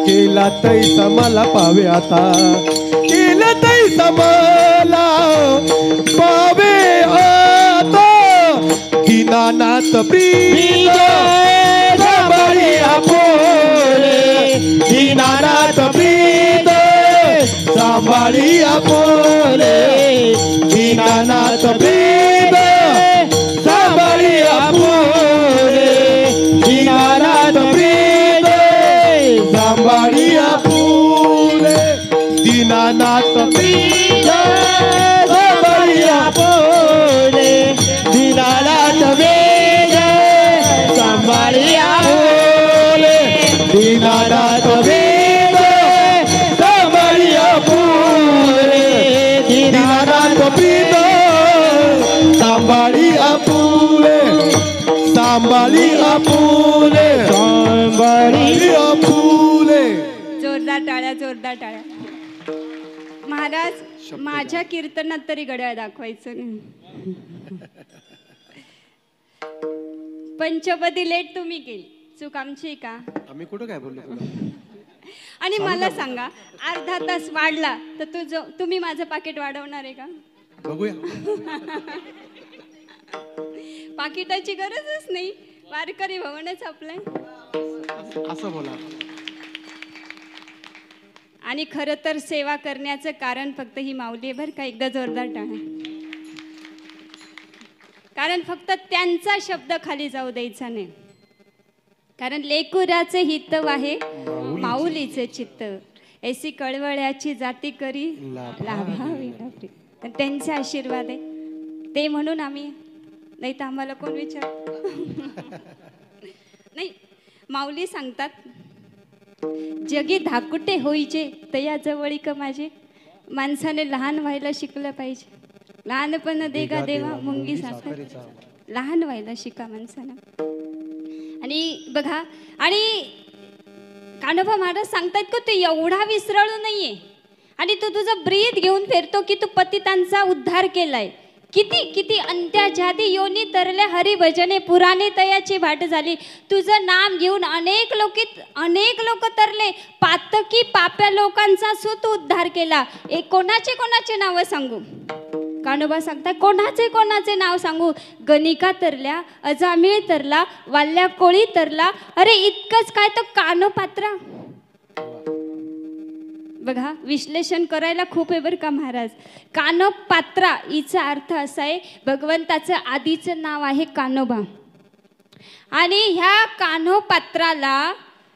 B: केला तैसा मला पावे आता, केला तैसा मला पावे आता. दीनानाथ प्रिय सांभाळी आपोले, दीनानाथ प्रिय सांभाळी आपोले, दीनानाथ प्रिय सांभाळी आपोले, दीनानाथ प्रिय सांभाळी आपोले, दीनानाथ प्रिय सांभाळी आपोले, दीनानाथ प्रिय सांभाळी आपोले, दीनानाथ प्रिय सांभाळी आपोले, दीनानाथ प्रिय सांभाळी आपोले, सांभाळी आपोले, सांभाळी आपोले.
A: जोरदार टाळ्या, जोरदार टाळ्या. महाराज, माझ्या कीर्तनात तरी घड्याळ दाखवायचं नाही. पंचपदी लेट तुम्ही केली, चूक आमची का?
B: आम्ही कुठं काय बोललो तुला?
A: आणि मला सांगा, अर्धा तास वाढला तर तुम्ही माझं पाकिट वाढवणार आहे का?
B: बघूया.
A: पाकिटाची गरजच नाही, वारकरी भवनच आपलंय.
B: असं बोला.
A: आणि खरं तर सेवा करण्याचं कारण फक्त ही माऊली आहे बरं का. एकदा जोरदार टाळ्या. कारण फक्त त्यांचा शब्द खाली जाऊ द्यायचा नाही. कारण लेकुराचे हित आहे माऊलीचे चित्त, ऐसी कळवळ्याची जाती करी लाभावी. तर त्यांचे आशीर्वाद आहे ते म्हणून आम्ही, नाही तर आम्हाला कोण विचार. नाही, माऊली सांगतात, जगी धाकुटे होईचे तया जवळीक माझे, माणसाने लहान व्हायला शिकलं पाहिजे. लहानपण देगा देवा मुंगी साखर, लहान व्हायला शिका माणसानं. आणि बघा, आणि कान्होबा महाराज सांगतात की तू एवढा विसरळू नाहीये आणि तू तुझं ब्रीद घेऊन फिरतो की तू पतितांचा उद्धार केलाय. किती किती अंत्याजादी योनी तरल्या हरिभजने पुराणे तयाची भाट झाली. तुझं नाम घेऊन अनेक लोक तरले. पातकी पाप्या लोकांचा सुत उद्धार केला. कोणाचे नावं सांगू? कान्होबा सांगताय कोणाचे नाव सांगू? गणिका तरल्या, अजामिळ तरला, वाल्या कोळी तरला, अरे इतकंच काय तर कानोपात्रा. बघा, विश्लेषण करायला खूप आहे बरं का महाराज. कानोपात्रा हिचा अर्थ असा आहे, भगवंताचं आधीचं नाव आहे कान्होबा आणि ह्या कान्होपात्राला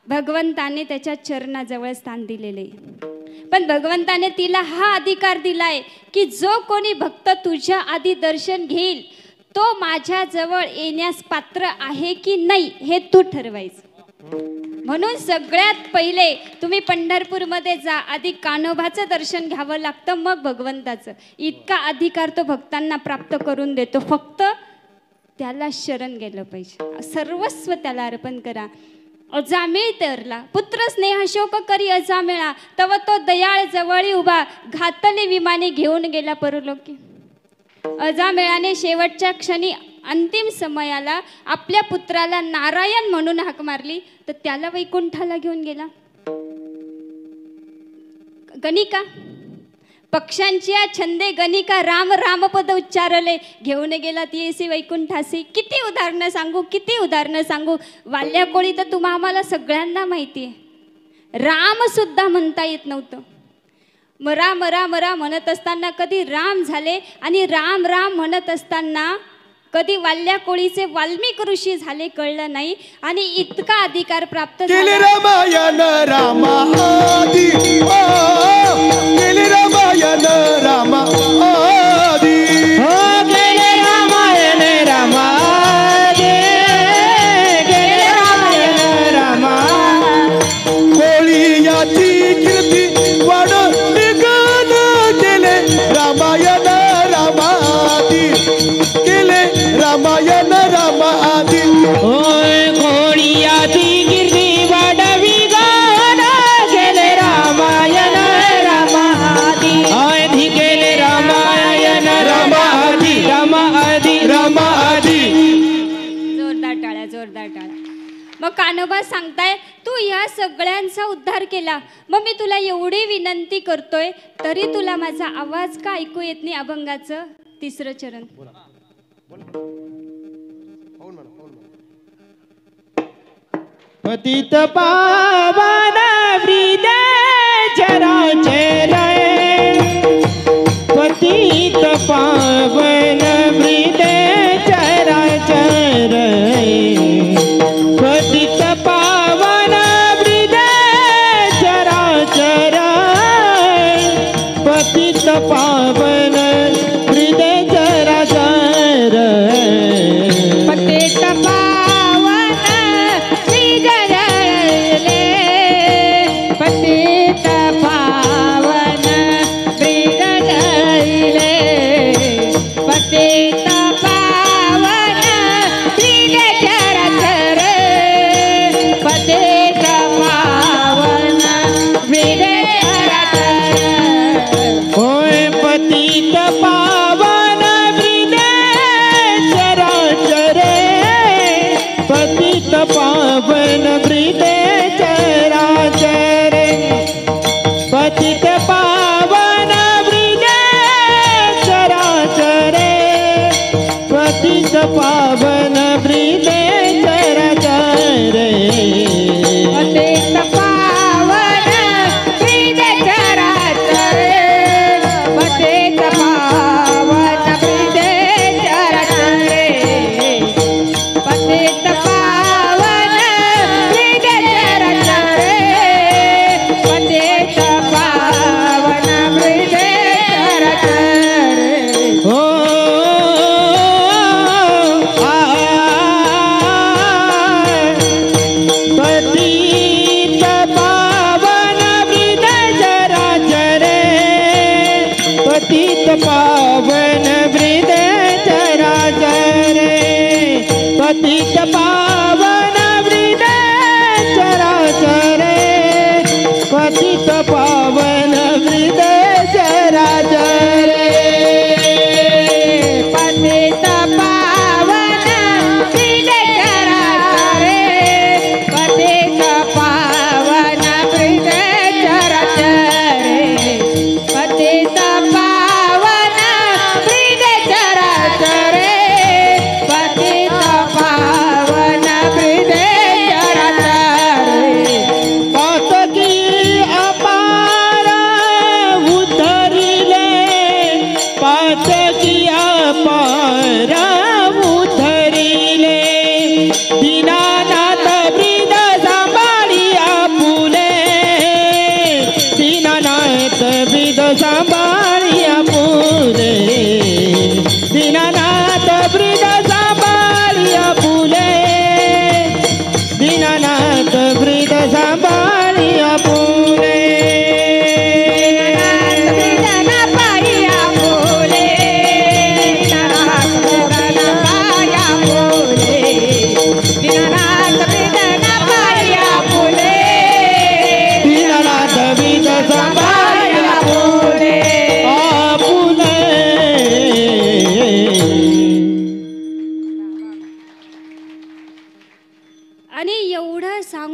A: भगवंताने त्याच्या चरणाजवळ स्थान दिलेले. पण भगवंताने तिला हा अधिकार दिलाय की जो कोणी भक्त तुझ्या आधी दर्शन घेईल तो माझ्या जवळ येण्यास पात्र आहे की नाही हे तू ठरवायचं. म्हणून सगळ्यात पहिले तुम्ही पंढरपूरमध्ये जा, आधी कान्होबाचं दर्शन घ्यावं लागतं, मग भगवंताचं. इतका अधिकार तो भक्तांना प्राप्त करून देतो. फक्त त्याला शरण गेलं पाहिजे, सर्वस्व त्याला अर्पण करा. अजामिळ तरला, पुत्र स्नेह शोक करी अजामिळा, तव तो दयाळ जवळी उभा, घातली विमाने घेऊन गेला परलोकी. अजामिळाने शेवटच्या क्षणी अंतिम समयाला आपल्या पुत्राला नारायण म्हणून हाक मारली, तर त्याला वैकुंठाला घेऊन गेला. गणिका, पक्ष्यांची छंदे गणिका, राम राम पद उच्चारले, घेऊन गेला ती येसी वैकुंठासी. किती उदाहरणं सांगू. वाल्या कोळी तर तुम्हा आम्हाला सगळ्यांना माहिती आहे, राम सुद्धा म्हणता येत नव्हतं. मरा मरा मरा म्हणत असताना कधी राम झाले आणि राम राम म्हणत असताना कधी वाल्या कोळीचे वाल्मिक ऋषी झाले कळलं नाही. आणि इतका अधिकार प्राप्त
B: केले रामायण रामादी, केले रामायण रामादी,
C: गेले रामायण रामादी, गेले रामायण रामा.
B: कोळी याची कीर्ती वाढ गान केले रामायण रामादी, केले रामायण रामादी.
C: होय कोळियाची कीर्ती वाढवी गान गेले रामायण रामादी. आधी गेले रामायण रामादी, रामादी रामादी.
A: जोरदार टाळ्या. मग कान्होबा सांगताय तू या सगळ्यांचा उद्धार केला, मग मी तुला एवढी विनंती करतोय तरी तुला माझा आवाज का ऐकू येत नाही? अभंगाचं 3रं चरण.
C: पतित पावन हृदय चराचर, पतित पावन हृदय चराचर, पतित पावन हृदय चराचर, पतित पावन हृदय चराचर,
D: पतित पावन पतित पावन बिगडले, पतित पावन बिगडचर, पतित पावन बिगडचर.
C: होय पतित पावन हृदय चराचर, पतित पावन हृदय चराचर, पतित पावन हृदय चराचर, पतित पावन हृदय चराचर,
D: पतित पावन हृदय चराचर, पतित पावन हृदय चराचर, पतित पावन हृदय चराचर, पतित पावन हृदय चराचर.
C: हो पतित पावन हृदय चराचर, पतित पावन हृदय चराचर, पतित पावन हृदय चराचर, पतित पावन हृदय चराचर,
D: पतित पावन हृदय चराचर, पतित पावन हृदय चराचर, पतित पावन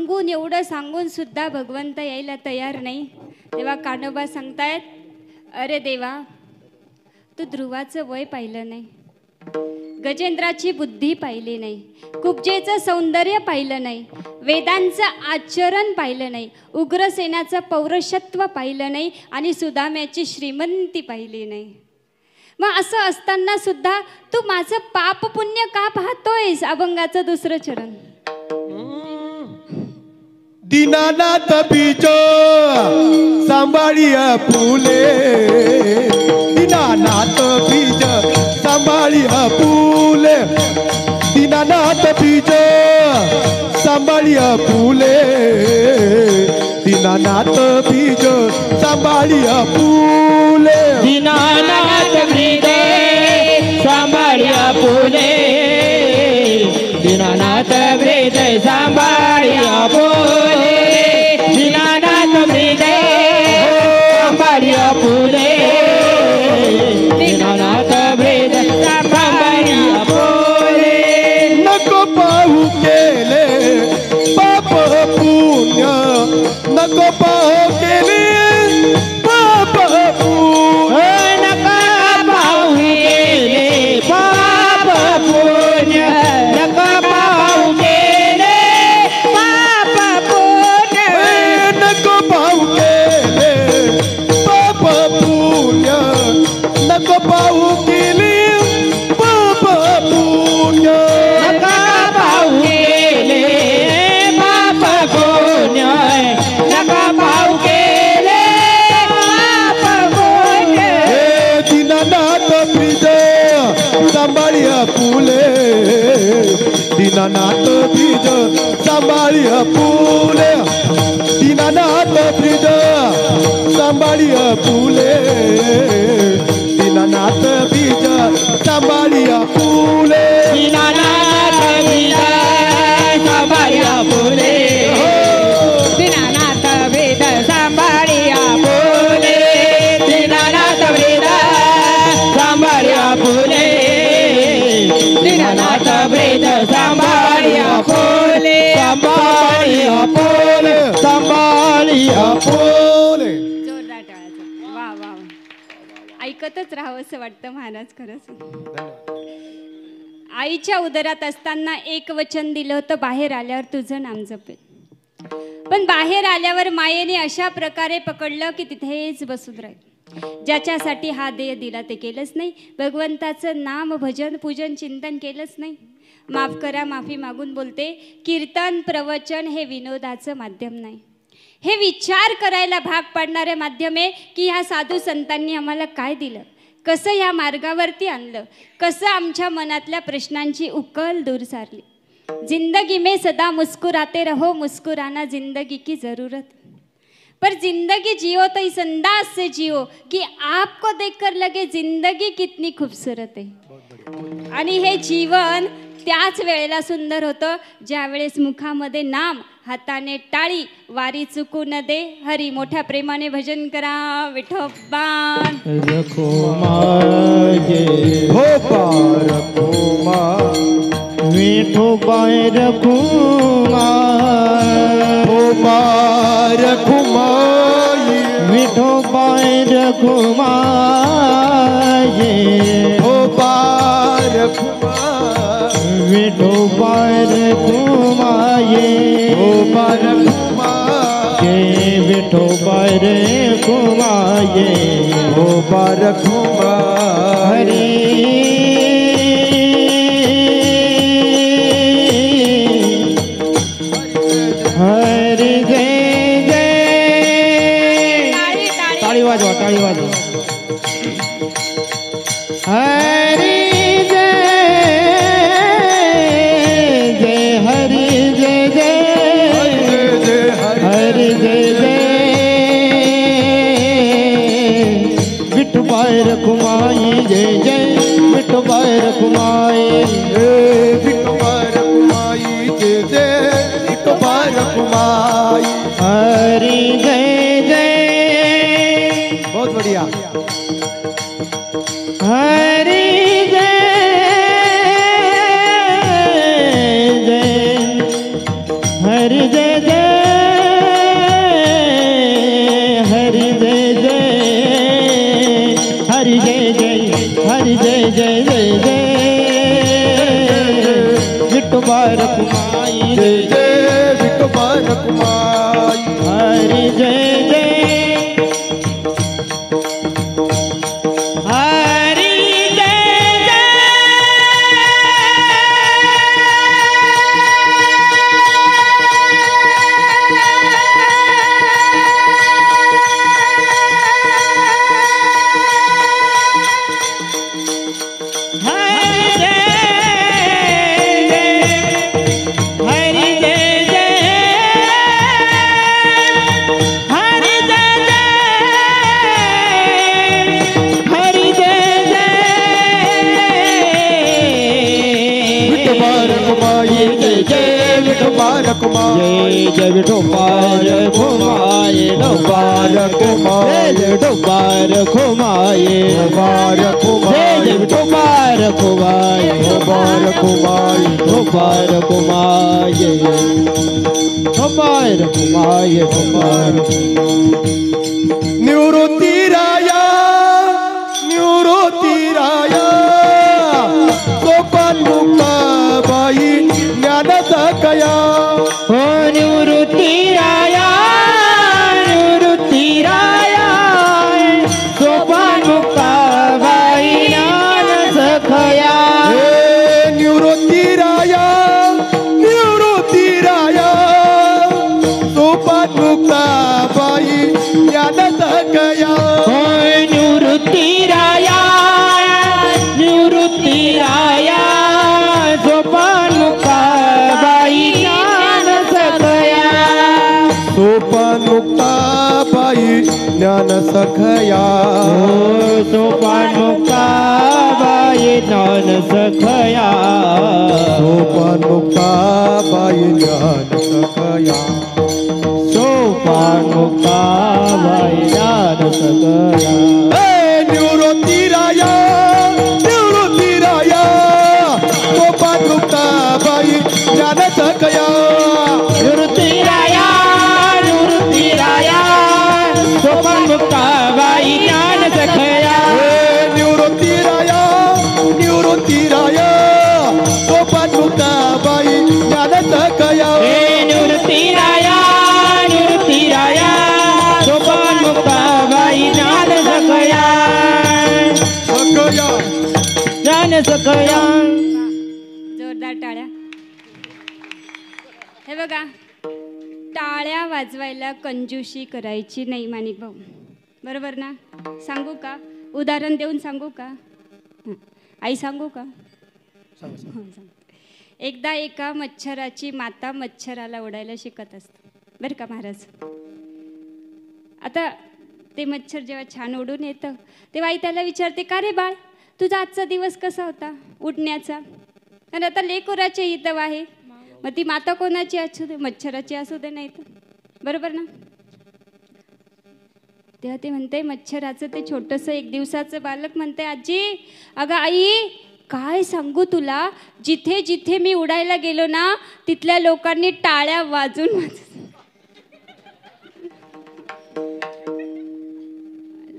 A: एवढं सांगून सुद्धा भगवंत यायला तयार नाही. तेव्हा कान्होबा सांगतायत, अरे देवा, तू ध्रुवाचं वय पाहिलं नाही, गजेंद्राची बुद्धी पाहिली नाही, कुब्जेचं सौंदर्य पाहिलं नाही, वेदांचं आचरण पाहिलं नाही, उग्रसेनाचं पौरुषत्व पाहिलं नाही आणि सुदाम्याची श्रीमंती पाहिली नाही. मग असं असताना सुद्धा तू माझं पाप पुण्य का पाहतोयस? अभंगाचं दुसरं चरण.
B: दीनानाथ बीज सांभाळिया फुले, दीनानाथ बीज सांभाळिया फुले, दीनानाथ बीज सांभाळिया फुले, दीनानाथ बीज सांभाळिया फुले,
C: दीनानाथ बीज सांभाळिया फुले, दीनानाथ ब्रीद सांभाळिया फुले, दीनानाथ ब्रीद सांभाळिया फुले, दीनानाथ ब्रीद सांभाळिया फुले.
B: नको पाहू केले पाप पुण्य, नको पाहू केले पाप पुण्य,
C: नका पाहू केले पाप पुण्य, नका पाहू केले पाप पुण्य,
B: नको पाहू केले पाप पुण्य, नको पाहू केले पाप पुण्य,
C: नका पाहू केले पाप पुण्य, नका पाहू केले पाप पुण्य.
B: हे दीनानाथ ब्रीज सांभाळिया फुले, दीनानाथ ब्रीज सांभाळिया फुले, दीनानाथ ब्रीज सांभाळिया फुले, दीनानाथ ब्रीज सांभाळिया फुले,
C: दीनानाथ ब्रीद सांभाळिया फुले, दीनानाथ ब्रीद सांभाळिया फुले, दीनानाथ ब्रीद सांभाळिया फुले, दीनानाथ ब्रीद सांभाळिया फुले, सांभाळिया फुले, सांभाळिया
B: फुले.
A: जोरदार टाळ्याचं. वा वा वा. ऐकतच राहावं असं वाटतं महाराज. खरंच आईच्या उदरात असताना एक वचन दिलं होतं, बाहेर आल्यावर तुझं नाम जपेल. पण बाहेर आल्यावर मायेने अशा प्रकारे पकडलं की तिथेच बसून राहील. ज्याच्यासाठी हा देह दिला ते केलंच नाही, भगवंताचं नाम भजन पूजन चिंतन केलंच नाही. माफ करा, माफी मागून बोलते, कीर्तन प्रवचन हे विनोदाचं माध्यम नाही, हे विचार करायला भाग पाडणारे माध्यम आहे की ह्या साधू संतांनी आम्हाला काय दिलं, कसं ह्या मार्गावरती आणलं, कसं आमच्या मनातल्या प्रश्नांची उकल दूर सारली. जिंदगी में सदा मुस्कुराते रहो, मुस्कुराना जिंदगी की ज़रूरत. पर जिंदगी जियो तो इस अंदाज से जियो कि आपको देखकर लगे जिंदगी कितनी खूबसूरत है. आणि हे जीवन त्याच वेळेला सुंदर होतं ज्या वेळेस मुखामध्ये नाम, हाताने टाळी, वारी चुकू न दे, हरी मोठ्या प्रेमाने भजन करा, विठोबान
C: रखो माये
B: हो पार कुमा,
C: विठोबाय रखो
B: हो पार कुमाई,
C: विठोबाय रखो माये,
B: हो पार कुमाई,
C: विठोबाय रखो माये,
B: हो पार कुमाई,
C: जय विठोबाय रखो माये,
B: हो पार कुमाई.
C: हरी हरी जय जय. टाळी वाजवा, टाळी वाजवा. हरी जय जय, हरी जय जय,
B: जय हरी
C: हरी जय जय. विठोबाय रखुमाई जय जय, विठोबाय रखुमाई.
B: विठोबार कुमाई जय जय, विठोबार कुमाई.
C: हरी जय जय.
B: बहुत बढ़िया.
C: हरी जय जय, हरी जय जय. हरी जय जय जय जय विठोबा रखुमाई
B: जय जय विठोबा रखुमाई
C: हरी जय जय हरी जय जय विठोबा रखुमाई डोबा रखुमाई डोबा रखुमाई जय विठोबा रखुमाई डोबा रखुमाई डोबा रखुमाई डोबा रखुमाई डोबा
B: निवृत्ती राया सोपान मुक्ताबाई ज्ञानाचा कया
C: हो निवृत्ती राया सोपान मुक्ताबाई ज्ञान सखया
B: निवृत्ती राया सोपान मुक्ताबाई ज्ञानाचा कया
C: हो निवृत्ती राया सोपान मुक्ताबाई ज्ञान सखया
B: सोपान मुक्ताबाई ज्ञान सखया
C: सोपान मुक्ताबाई ज्ञान सखया
B: सोपान मुक्ताबाई ज्ञान सखया
C: सोपान मुक्ताबाई ज्ञान सखया
B: निवृत्ती राया सोपान मुक्ताबाई ज्ञान सखया
C: निवृत्ती राया सोपान मुक्ताबाई ज्ञान सखया
B: निवृत्ती राया सोपान मुक्ताबाई ज्ञान सखया
C: निवृत्ती राया सोपान मुक्ताबाई ज्ञान सखया ज्ञान सखया
A: जोरदार टाळ्या. हे बघा, टाळ्या वाजवायला कंजूशी करायची नाही माणिक भाऊ, बरोबर ना? सांगू का? उदाहरण देऊन सांगू का? आई सांगू का? एकदा एका मच्छराची माता मच्छराला ओढायला शिकत असते बरं का महाराज. आता ते मच्छर जेव्हा छान ओढून येतं तेव्हा आई त्याला विचारते, का रे बाळ, तुझा आजचा दिवस कसा होता उठण्याचा? कारण आता लेकराचे हितव आहे, मग ती माता कोणाची असू दे, मच्छराची असू दे, नाही तर बरोबर ना? तेव्हा ते म्हणते, मच्छराचं ते छोटंसं एक दिवसाचं बालक म्हणते, आजी, अगं आई, काय सांगू तुला, जिथे जिथे मी उडायला गेलो ना तिथल्या लोकांनी टाळ्या वाजून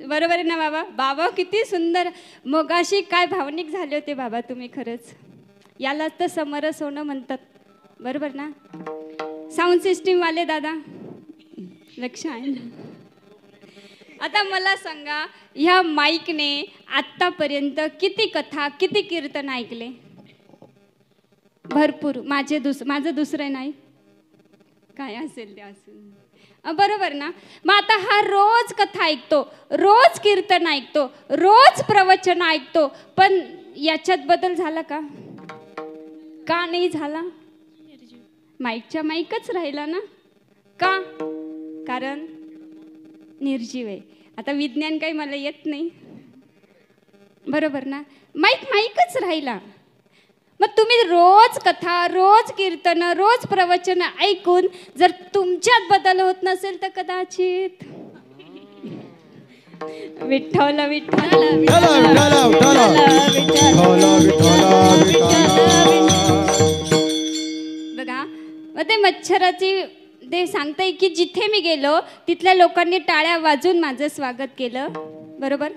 A: बरोबर आहे ना बाबा? बाबा किती सुंदर, मगाशी काय भावनिक झाले होते बाबा तुम्ही, खरंच यालाच तर समरस होणं म्हणतात, बरोबर ना? साऊंड सिस्टीम वाले दादा लक्ष आहे ना? आता मला सांगा, ह्या माईकने आत्तापर्यंत किती कथा, किती कीर्तन ऐकले? भरपूर. माझं दुसरं नाही, काय असेल ते असेल, बरोबर ना? मग आता हा रोज कथा ऐकतो, रोज कीर्तन ऐकतो, रोज प्रवचन ऐकतो, पण याच्यात बदल झाला का? का नाही झाला? माईकच्या माईकच राहिला ना? का? कारण निर्जीव आहे. आता विज्ञान काही मला येत नाही, बरोबर ना? माईकच राहिला. मग तुम्ही रोज कथा, रोज कीर्तन, रोज प्रवचन ऐकून जर तुमच्यात बदल होत नसेल तर कदाचित विठ्ठल विठ्ठल बघा, मग ते मच्छराची ते सांगताय की जिथे मी गेलो तिथल्या लोकांनी टाळ्या वाजून माझं स्वागत केलं, बरोबर?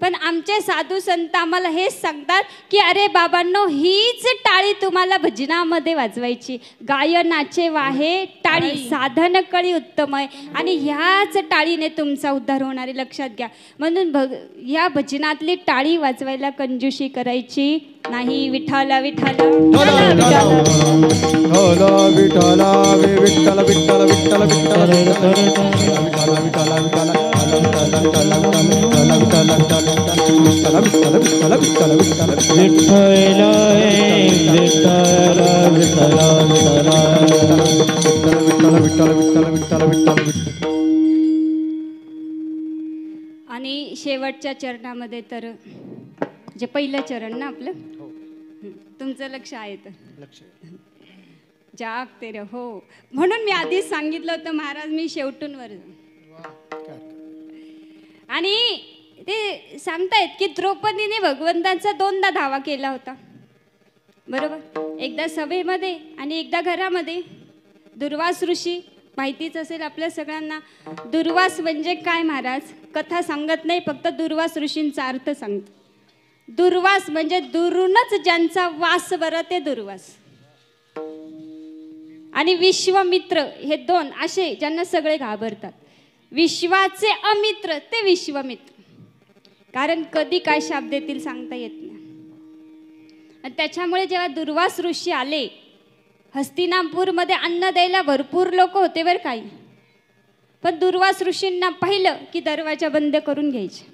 A: पण आमचे साधू संत आम्हाला हेच सांगतात की अरे बाबांनो, हीच टाळी तुम्हाला भजनामध्ये वाजवायची. गायनाचे वाहे टाळी, साधन कळी उत्तम आहे, आणि ह्याच टाळीने तुमचा उद्धार होणार आहे, लक्षात घ्या. म्हणून ह्या भजनातली टाळी वाजवायला कंजूशी करायची नाही. विठाला विठाला आणि शेवटच्या चरणामध्ये तर जे पहिलं चरण ना आपलं, तुमचं लक्ष आहे तर जागते रे. हो, म्हणून मी आधीच सांगितलं होतं महाराज मी शेवटून वर. आणि ते सांगतायत की द्रौपदीने भगवंतांचा 2दा धावा केला होता, बरोबर. एकदा सभेमध्ये आणि एकदा घरामध्ये. दुर्वास ऋषी माहितीच असेल आपल्या सगळ्यांना. दुर्वास म्हणजे काय महाराज, कथा सांगत नाही, फक्त दुर्वास ऋषींचा अर्थ सांगतो. दुर्वास म्हणजे दुरूनच ज्यांचा वास बरं ते दुर्वास. आणि विश्वामित्र हे 2 असे ज्यांना सगळे घाबरतात. विश्वाचे अमित्र ते विश्वामित्र, कारण कधी काय शाप देतील सांगता येत नाही. आणि त्याच्यामुळे जेव्हा दुर्वास ऋषी आले, हस्तिनापूरमध्ये अन्न द्यायला भरपूर लोक होते बरं काही, पण दुर्वास ऋषींना पाहिलं की दरवाजा बंद करून घ्यायचे,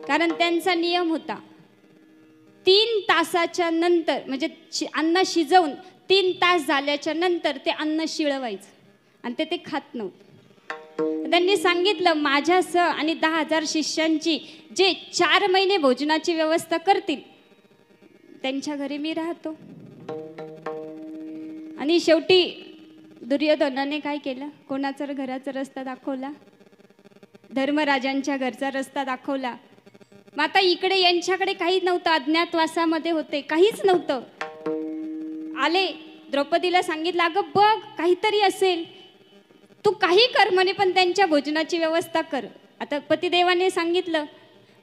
A: कारण त्यांचा नियम होता 3 तासाच्या नंतर, म्हणजे अन्न शिजवून 3 तास झाल्याच्या नंतर ते अन्न शिळवायचं, आणि ते खात नव्हतं. त्यांनी सांगितलं माझ्यासह आणि 10,000 शिष्यांची जे 4 महिने भोजनाची व्यवस्था करतील त्यांच्या घरी मी राहतो. आणि शेवटी दुर्योधनाने काय केलं, कोणाचा घराचा रस्ता दाखवला, धर्मराजांच्या घरचा रस्ता दाखवला. मग आता इकडे यांच्याकडे काही नव्हतं, अज्ञातवासामध्ये होते, काहीच नव्हतं. आले, द्रौपदीला सांगितलं अगं बघ काहीतरी असेल, तू काही कर म्हणे, पण त्यांच्या भोजनाची व्यवस्था कर. आता पतिदेवाने सांगितलं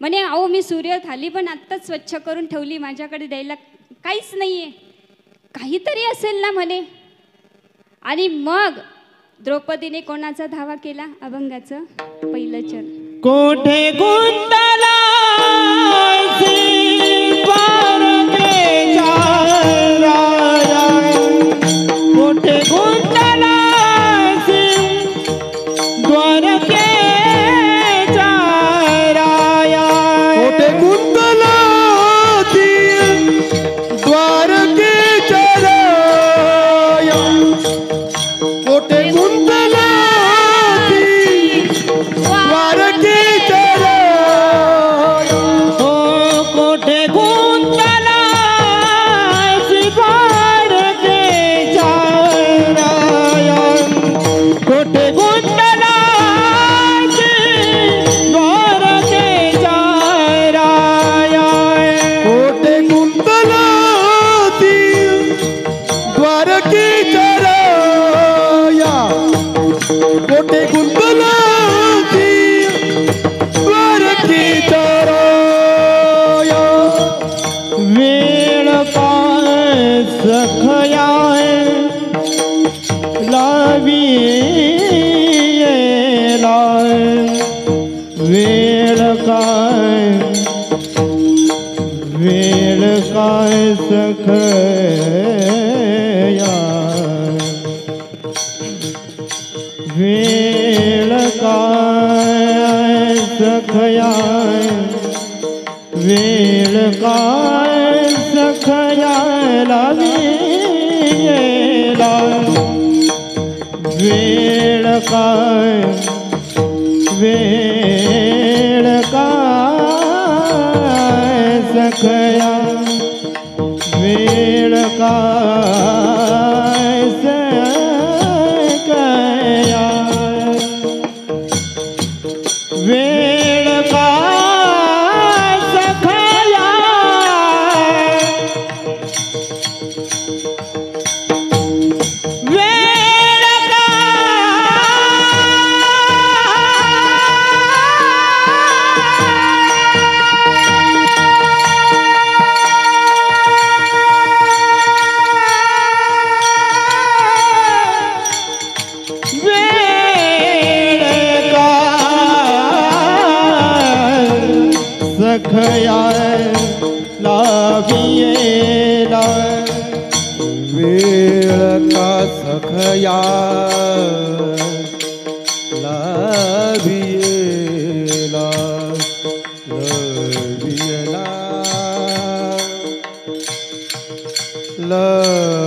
A: म्हणे अहो मी सूर्य थाली पण आत्ताच स्वच्छ करून ठेवली, माझ्याकडे द्यायला काहीच नाहीये, काहीतरी असेल ना म्हणे. आणि मग द्रौपदीने कोणाचा धावा केला, अभंगाचं पहिलं चरण.
C: कोठे गुंतला कोठे गुंतला द्वारके राया,
B: कोठे गुंतला द्वारके राया, कोठे गुंतला द्वारके राया,
C: हो कोठे गुंतला द्वारके राया, कोठे गुंतला द्वारके राया,
B: कोठे गुंतला द्वारके राया, कोठे गुंतला द्वारके राया.
C: वेळ काय सखया लावी वेळ काय सखया, वेळ काय सखया, वेळ काय सखया लावीला, वेळ काय सखया, वेळ काय सखया, वेळ काय सखया, वेळ काय लावियेला
B: वेळ का सखया लावियेला लावियेला लावियेला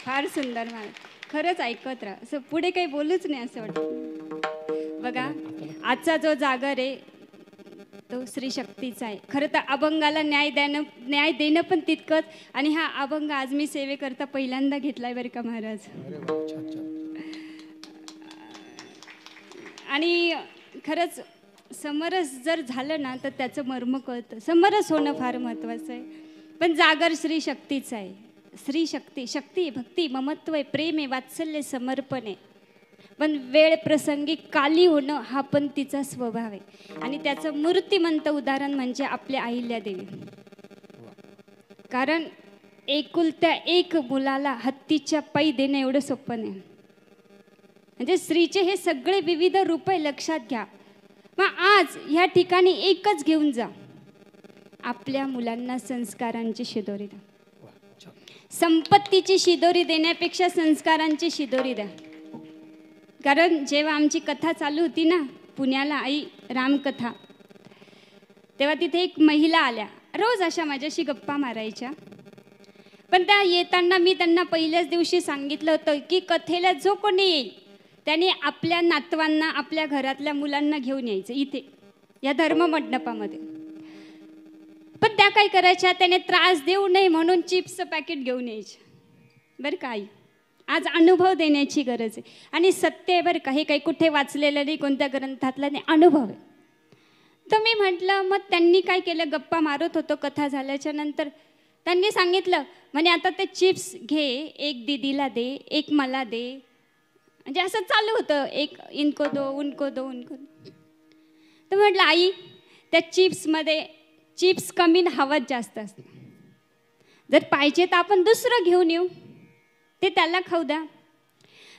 A: फार सुंदर मला खरंच ऐकत राहा असं पुढे काही बोलूच नाही असं वाटतं. बघा आजचा जो जागर आहे तो श्री शक्तीचा आहे. खरं तर अभंगाला न्याय देणं पण तितकंच. आणि हा अभंग आज मी सेवेकरता पहिल्यांदा घेतलाय बरं का महाराज. आणि खरंच समरस जर झालं ना तर त्याचं मर्म कळतं. समरस होणं फार महत्त्वाचं आहे. पण जागर श्री शक्तीचा आहे. श्री शक्ती, शक्ती भक्ती ममत्व आहे, प्रेम आहे, वात्सल्य, समर्पण आहे. पण वेळ प्रसंगी काली होणं हा पण तिचा स्वभाव आहे. आणि त्याचं मूर्तिमंत उदाहरण म्हणजे आपल्या अहिल्यादेवी. कारण एकुलत्या एक मुलाला हत्तीच्या पायी देणं एवढं सोपं नाही. म्हणजे स्त्रीचे हे सगळे विविध रूप लक्षात घ्या. मग आज ह्या ठिकाणी एकच घेऊन जा, आपल्या मुलांना संस्कारांची शिदोरी द्या. संपत्तीची शिदोरी देण्यापेक्षा संस्कारांची शिदोरी द्या. कारण जेव्हा आमची कथा चालू होती ना पुण्याला, आई रामकथा, तेव्हा तिथे एक महिला आल्या. रोज अशा माझ्याशी गप्पा मारायच्या. पण त्या येताना मी त्यांना पहिल्याच दिवशी सांगितलं होतं की कथेला जो कोणी येईल त्याने आपल्या नातवांना, आपल्या घरातल्या मुलांना घेऊन यायचं इथे या धर्ममंडपामध्ये. पण त्या काय करायच्या, त्याने त्रास देऊ नये म्हणून चिप्सचं पॅकेट घेऊन यायचे. बरं का आई, आज अनुभव देण्याची गरज आहे. आणि सत्य आहे बरं का, हे काही कुठे वाचलेलं नाही, कोणत्या ग्रंथातला नाही, अनुभव आहे. तर मी म्हटलं, मग त्यांनी काय केलं, गप्पा मारत होतो कथा झाल्याच्या नंतर त्यांनी सांगितलं म्हणे आता ते चिप्स घे, एक दीदीला दे, एक मला दे. म्हणजे असं चालू होतं, एक इनको दो उनको दो उनको. तर म्हटलं आई, त्या चिप्समध्ये चिप्स कमी न हवाच जास्त असते. जर पाहिजे तर आपण दुसरं घेऊन येऊ, ते त्याला खाऊ द्या.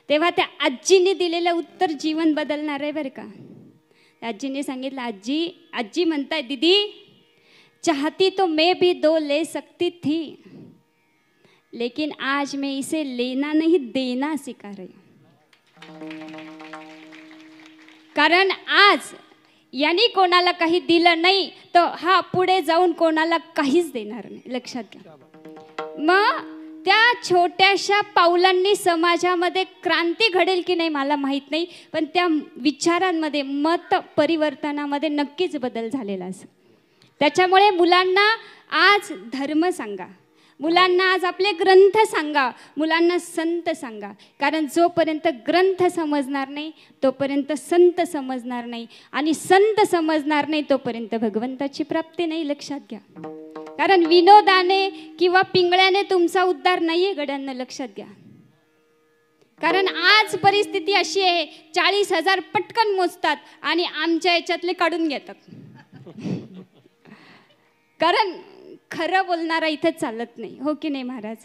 A: तेव्हा त्या आजीने दिलेलं उत्तर जीवन बदलणार आहे बरं का. आजीने सांगितलं, आजी म्हणताय दीदी, चाहती तो मैं भी दो ले सकती थी, लेकिन आज मैं इसे लेना नहीं देना सिखा रही. कारण आज यांनी कोणाला काही दिलं नाही तर हा पुढे जाऊन कोणाला काहीच देणार नाही, लक्षात घ्या. मग त्या छोट्याशा पावलांनी समाजामध्ये क्रांती घडेल की नाही मला माहीत नाही, पण त्या विचारांमध्ये, मत परिवर्तनामध्ये नक्कीच बदल झालेला असेल. त्याच्यामुळे मुलांना आज धर्म सांगा, मुलांना आज आपले ग्रंथ सांगा, मुलांना संत सांगा. कारण जोपर्यंत ग्रंथ समजणार नाही तोपर्यंत संत समजणार नाही, आणि संत समजणार नाही तोपर्यंत भगवंताची प्राप्ती नाही, लक्षात घ्या. कारण विनोदाने किंवा पिंगळ्याने तुमचा उद्धार नाही आहे गड्यांना, लक्षात घ्या. कारण आज परिस्थिती अशी आहे, 40,000 पटकन मोजतात आणि आमच्या याच्यातले काढून घेतात. कारण खरं बोलणारा इथं चालत नाही, हो की नाही महाराज.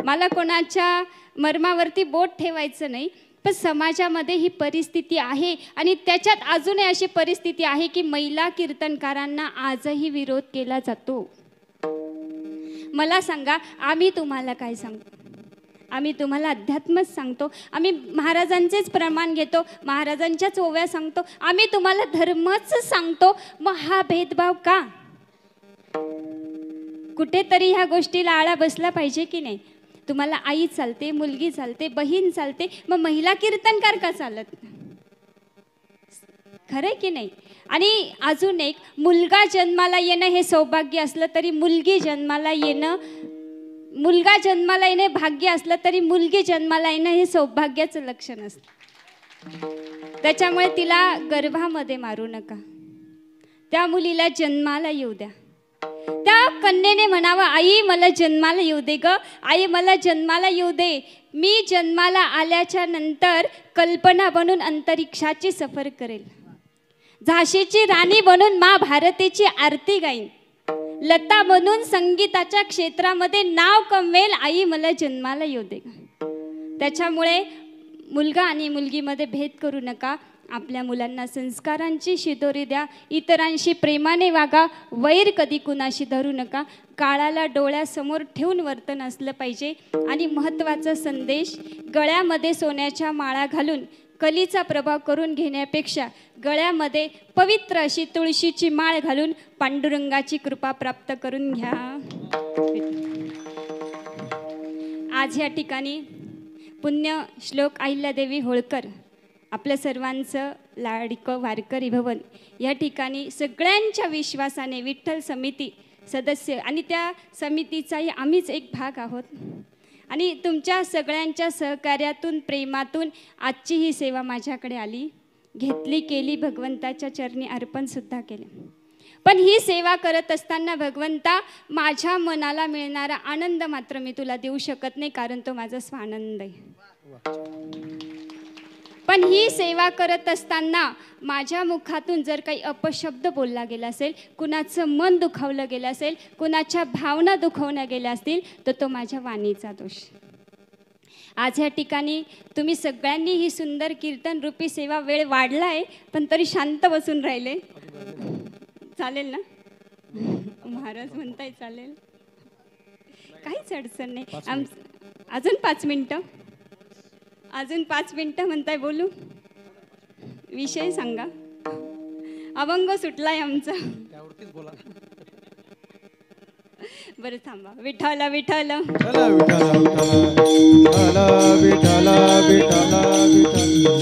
A: मला कोणाच्या मर्मावरती बोट ठेवायचं नाही, पण समाजामध्ये ही परिस्थिती आहे. आणि त्याच्यात अजूनही अशी परिस्थिती आहे की महिला कीर्तनकारांना आजही विरोध केला जातो. मला सांगा, आम्ही तुम्हाला काय सांगतो, आम्ही तुम्हाला अध्यात्मच सांगतो, आम्ही महाराजांचेच प्रमाण घेतो, महाराजांच्याच ओव्या सांगतो, आम्ही तुम्हाला धर्मच सांगतो. मग हा भेदभाव का? कुठेतरी ह्या गोष्टीला आळा बसला पाहिजे की नाही? तुम्हाला आई चालते, मुलगी चालते, बहीण चालते, मग महिला कीर्तनकार का चालत? खरंय की नाही? आणि अजून एक, मुलगा जन्माला येणं हे सौभाग्य असलं तरी मुलगा जन्माला येणे भाग्य असलं तरी मुलगी जन्माला येणं हे सौभाग्याचं लक्षण असतं. त्याच्यामुळे तिला गर्भामध्ये मारू नका, त्या मुलीला जन्माला येऊ द्या. त्या कन्येने म्हणावं, आई मला जन्माला येऊ दे ग, आई मला जन्माला येऊ दे. मी जन्माला आल्याच्या नंतर कल्पना बनून अंतरिक्षाची सफर करेल, झाशीची राणी बनून मा भारतीची आरती गाईन, लता म्हणून संगीताच्या क्षेत्रामध्ये नाव कमवेल. आई मला जन्माला येऊ दे. त्याच्यामुळे मुलगा आणि मुलगीमध्ये भेद करू नका. आपल्या मुलांना संस्कारांची शिदोरी द्या, इतरांशी प्रेमाने वागा, वैर कधी कुणाशी धरू नका. काळाला डोळ्यासमोर ठेवून वर्तन असलं पाहिजे. आणि महत्त्वाचा संदेश, गळ्यामध्ये सोन्याच्या माळा घालून कलीचा प्रभाव करून घेण्यापेक्षा गळ्यामध्ये पवित्र अशी तुळशीची माळ घालून पांडुरंगाची कृपा प्राप्त करून घ्या. आज या ठिकाणी पुण्य श्लोक अहिल्यादेवी होळकर आपल्या सर्वांचं लाडकं वारकरी भवन या ठिकाणी सगळ्यांच्या विश्वासाने विठ्ठल समिती सदस्य आणि त्या समितीचाही आम्हीच एक भाग आहोत. आणि तुमच्या सगळ्यांच्या सहकार्यातून, प्रेमातून आजची ही सेवा माझ्याकडे आली, घेतली, केली, भगवंताच्या चरणी अर्पणसुद्धा केले. पण ही सेवा करत असताना भगवंता, माझ्या मनाला मिळणारा आनंद मात्र मी तुला देऊ शकत नाही, कारण तो माझा स्वानंद आहे. पण ही सेवा करत असताना माझ्या मुखातून जर काही अपशब्द बोलला गेला असेल, कुणाचं मन दुखावलं गेलं असेल, कुणाच्या भावना दुखवल्या गेल्या असतील, तर तो माझ्या वाणीचा दोष. आज या ठिकाणी तुम्ही सगळ्यांनी ही सुंदर कीर्तन रूपी सेवा, वेळ वाढला आहे पण तरी शांत बसून राहिले. चालेल ना? महाराज म्हणताय चालेल, काहीच अडचण नाही. अजून 5 मिनटं, अजून 5 मिनटं म्हणताय, बोलू, विषय सांगा. अभंग सुटलाय आमचा. बरं थांबा. विठ्ठल विठ्ठल
B: विठ्ठल विठ्ठल विठ्ठल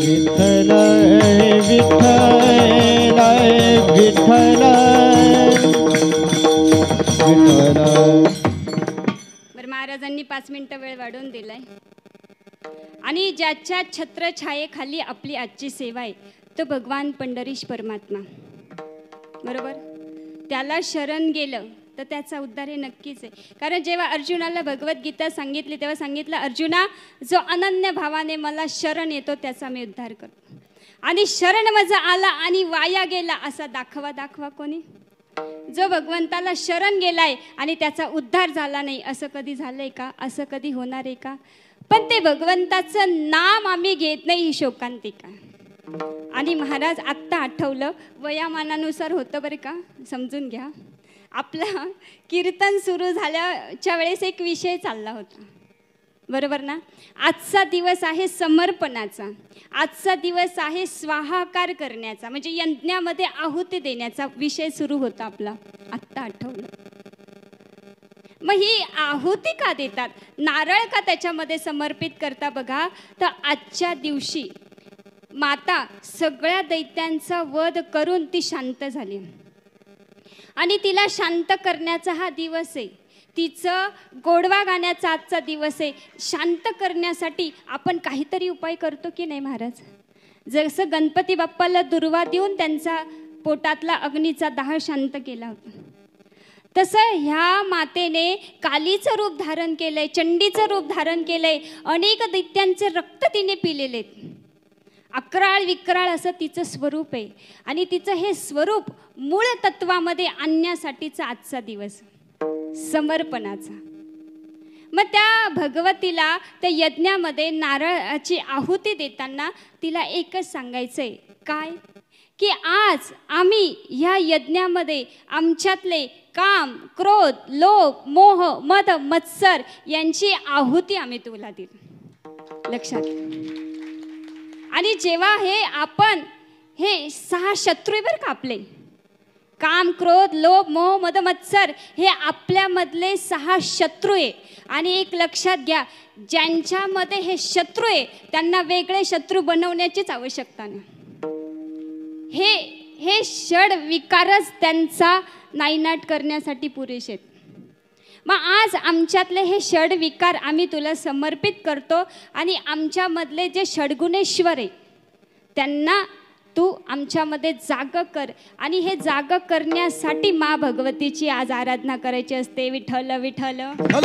B: विठ्ठल विठ्ठल विठ्ठल
A: बरं, महाराजांनी 5 मिनटं वेळ वाढवून दिलाय. आणि ज्याच्या छत्रछायेखाली आपली आजची सेवा आहे तो भगवान पंढरीश परमात्मा, बरोबर. त्याला शरण गेलं तर त्याचा उद्धार हे नक्कीच आहे. कारण जेव्हा अर्जुनाला भगवद्गीता सांगितली तेव्हा सांगितलं, अर्जुना, जो अनन्य भावाने मला शरण येतो त्याचा मी उद्धार करतो. आणि शरण माझा आला आणि वाया गेला असा दाखवा कोणी? जो भगवंताला शरण गेलाय आणि त्याचा उद्धार झाला नाही, असं कधी झालंय का? असं कधी होणार आहे का? पण ते भगवंताचं नाम आम्ही घेत नाही, ही शोकांतिका. आणि महाराज आत्ता आठवलं, वयामानानुसार होतं बरं का, समजून घ्या. आपला कीर्तन सुरू झाल्याच्या वेळेस एक विषय चालला होता, बरोबर ना? आजचा दिवस आहे समर्पणाचा, आजचा दिवस आहे स्वाहाकार करण्याचा, म्हणजे यज्ञामध्ये आहुती देण्याचा विषय सुरू होता आपला. आत्ता आठवलं. मग ही आहुती का देतात, नारळ का त्याच्यामध्ये समर्पित करता बघा. तर आजच्या दिवशी माता सगळ्या दैत्यांचा वध करून ती शांत झाली आणि तिला शांत करण्याचा हा दिवस आहे. तिचं गोडवा गाण्याचा आजचा दिवस आहे. शांत करण्यासाठी आपण काहीतरी उपाय करतो की नाही महाराज? जसं गणपती बाप्पाला दुर्वा देऊन त्यांचा पोटातला अग्नीचा दाह शांत केला होता, तसं ह्या मातेने कालीचं रूप धारण केलंय, चंडीचं रूप धारण केलंय, अनेक दैत्यांचे रक्त तिने पिलेले. अकराळ विक्राळ असं तिचं स्वरूप आहे आणि तिचं हे स्वरूप मूळ तत्वामध्ये आणण्यासाठीचा आजचा दिवस समर्पणाचा. मग त्या भगवतीला त्या यज्ञामध्ये नारळाची आहुती देताना तिला एकच सांगायचंय, काय की आज आम्ही ह्या यज्ञामध्ये आमच्यातले काम, क्रोध, लोभ, मोह, मद, मत्सर यांची आहुती आम्ही तुला दिली. लक्षात घे. आणि जेव्हा आपण हे 6 शत्रूवर कापले, काम, क्रोध, लोभ, मोह, मद, मत्सर हे आपल्यामधले 6 शत्रू आहे. आणि एक लक्षात घ्या, ज्यांच्यामध्ये हे शत्रू आहे त्यांना वेगळे शत्रू बनवण्याचीच आवश्यकता नाही. हे षड विकारच त्यांचा नायनाट करण्यासाठी पुरेसे आहेत. मग आज आमच्यातले हे षड विकार आम्ही तुला समर्पित करतो आणि आमच्यामधले जे षडगुणेश्वर आहे त्यांना तू आमच्यामध्ये जाग कर. आणि हे जाग करण्यासाठी मा भगवतीची आज आराधना करायची असते. विठ्ठल विठ्ठल
B: विठ्ठल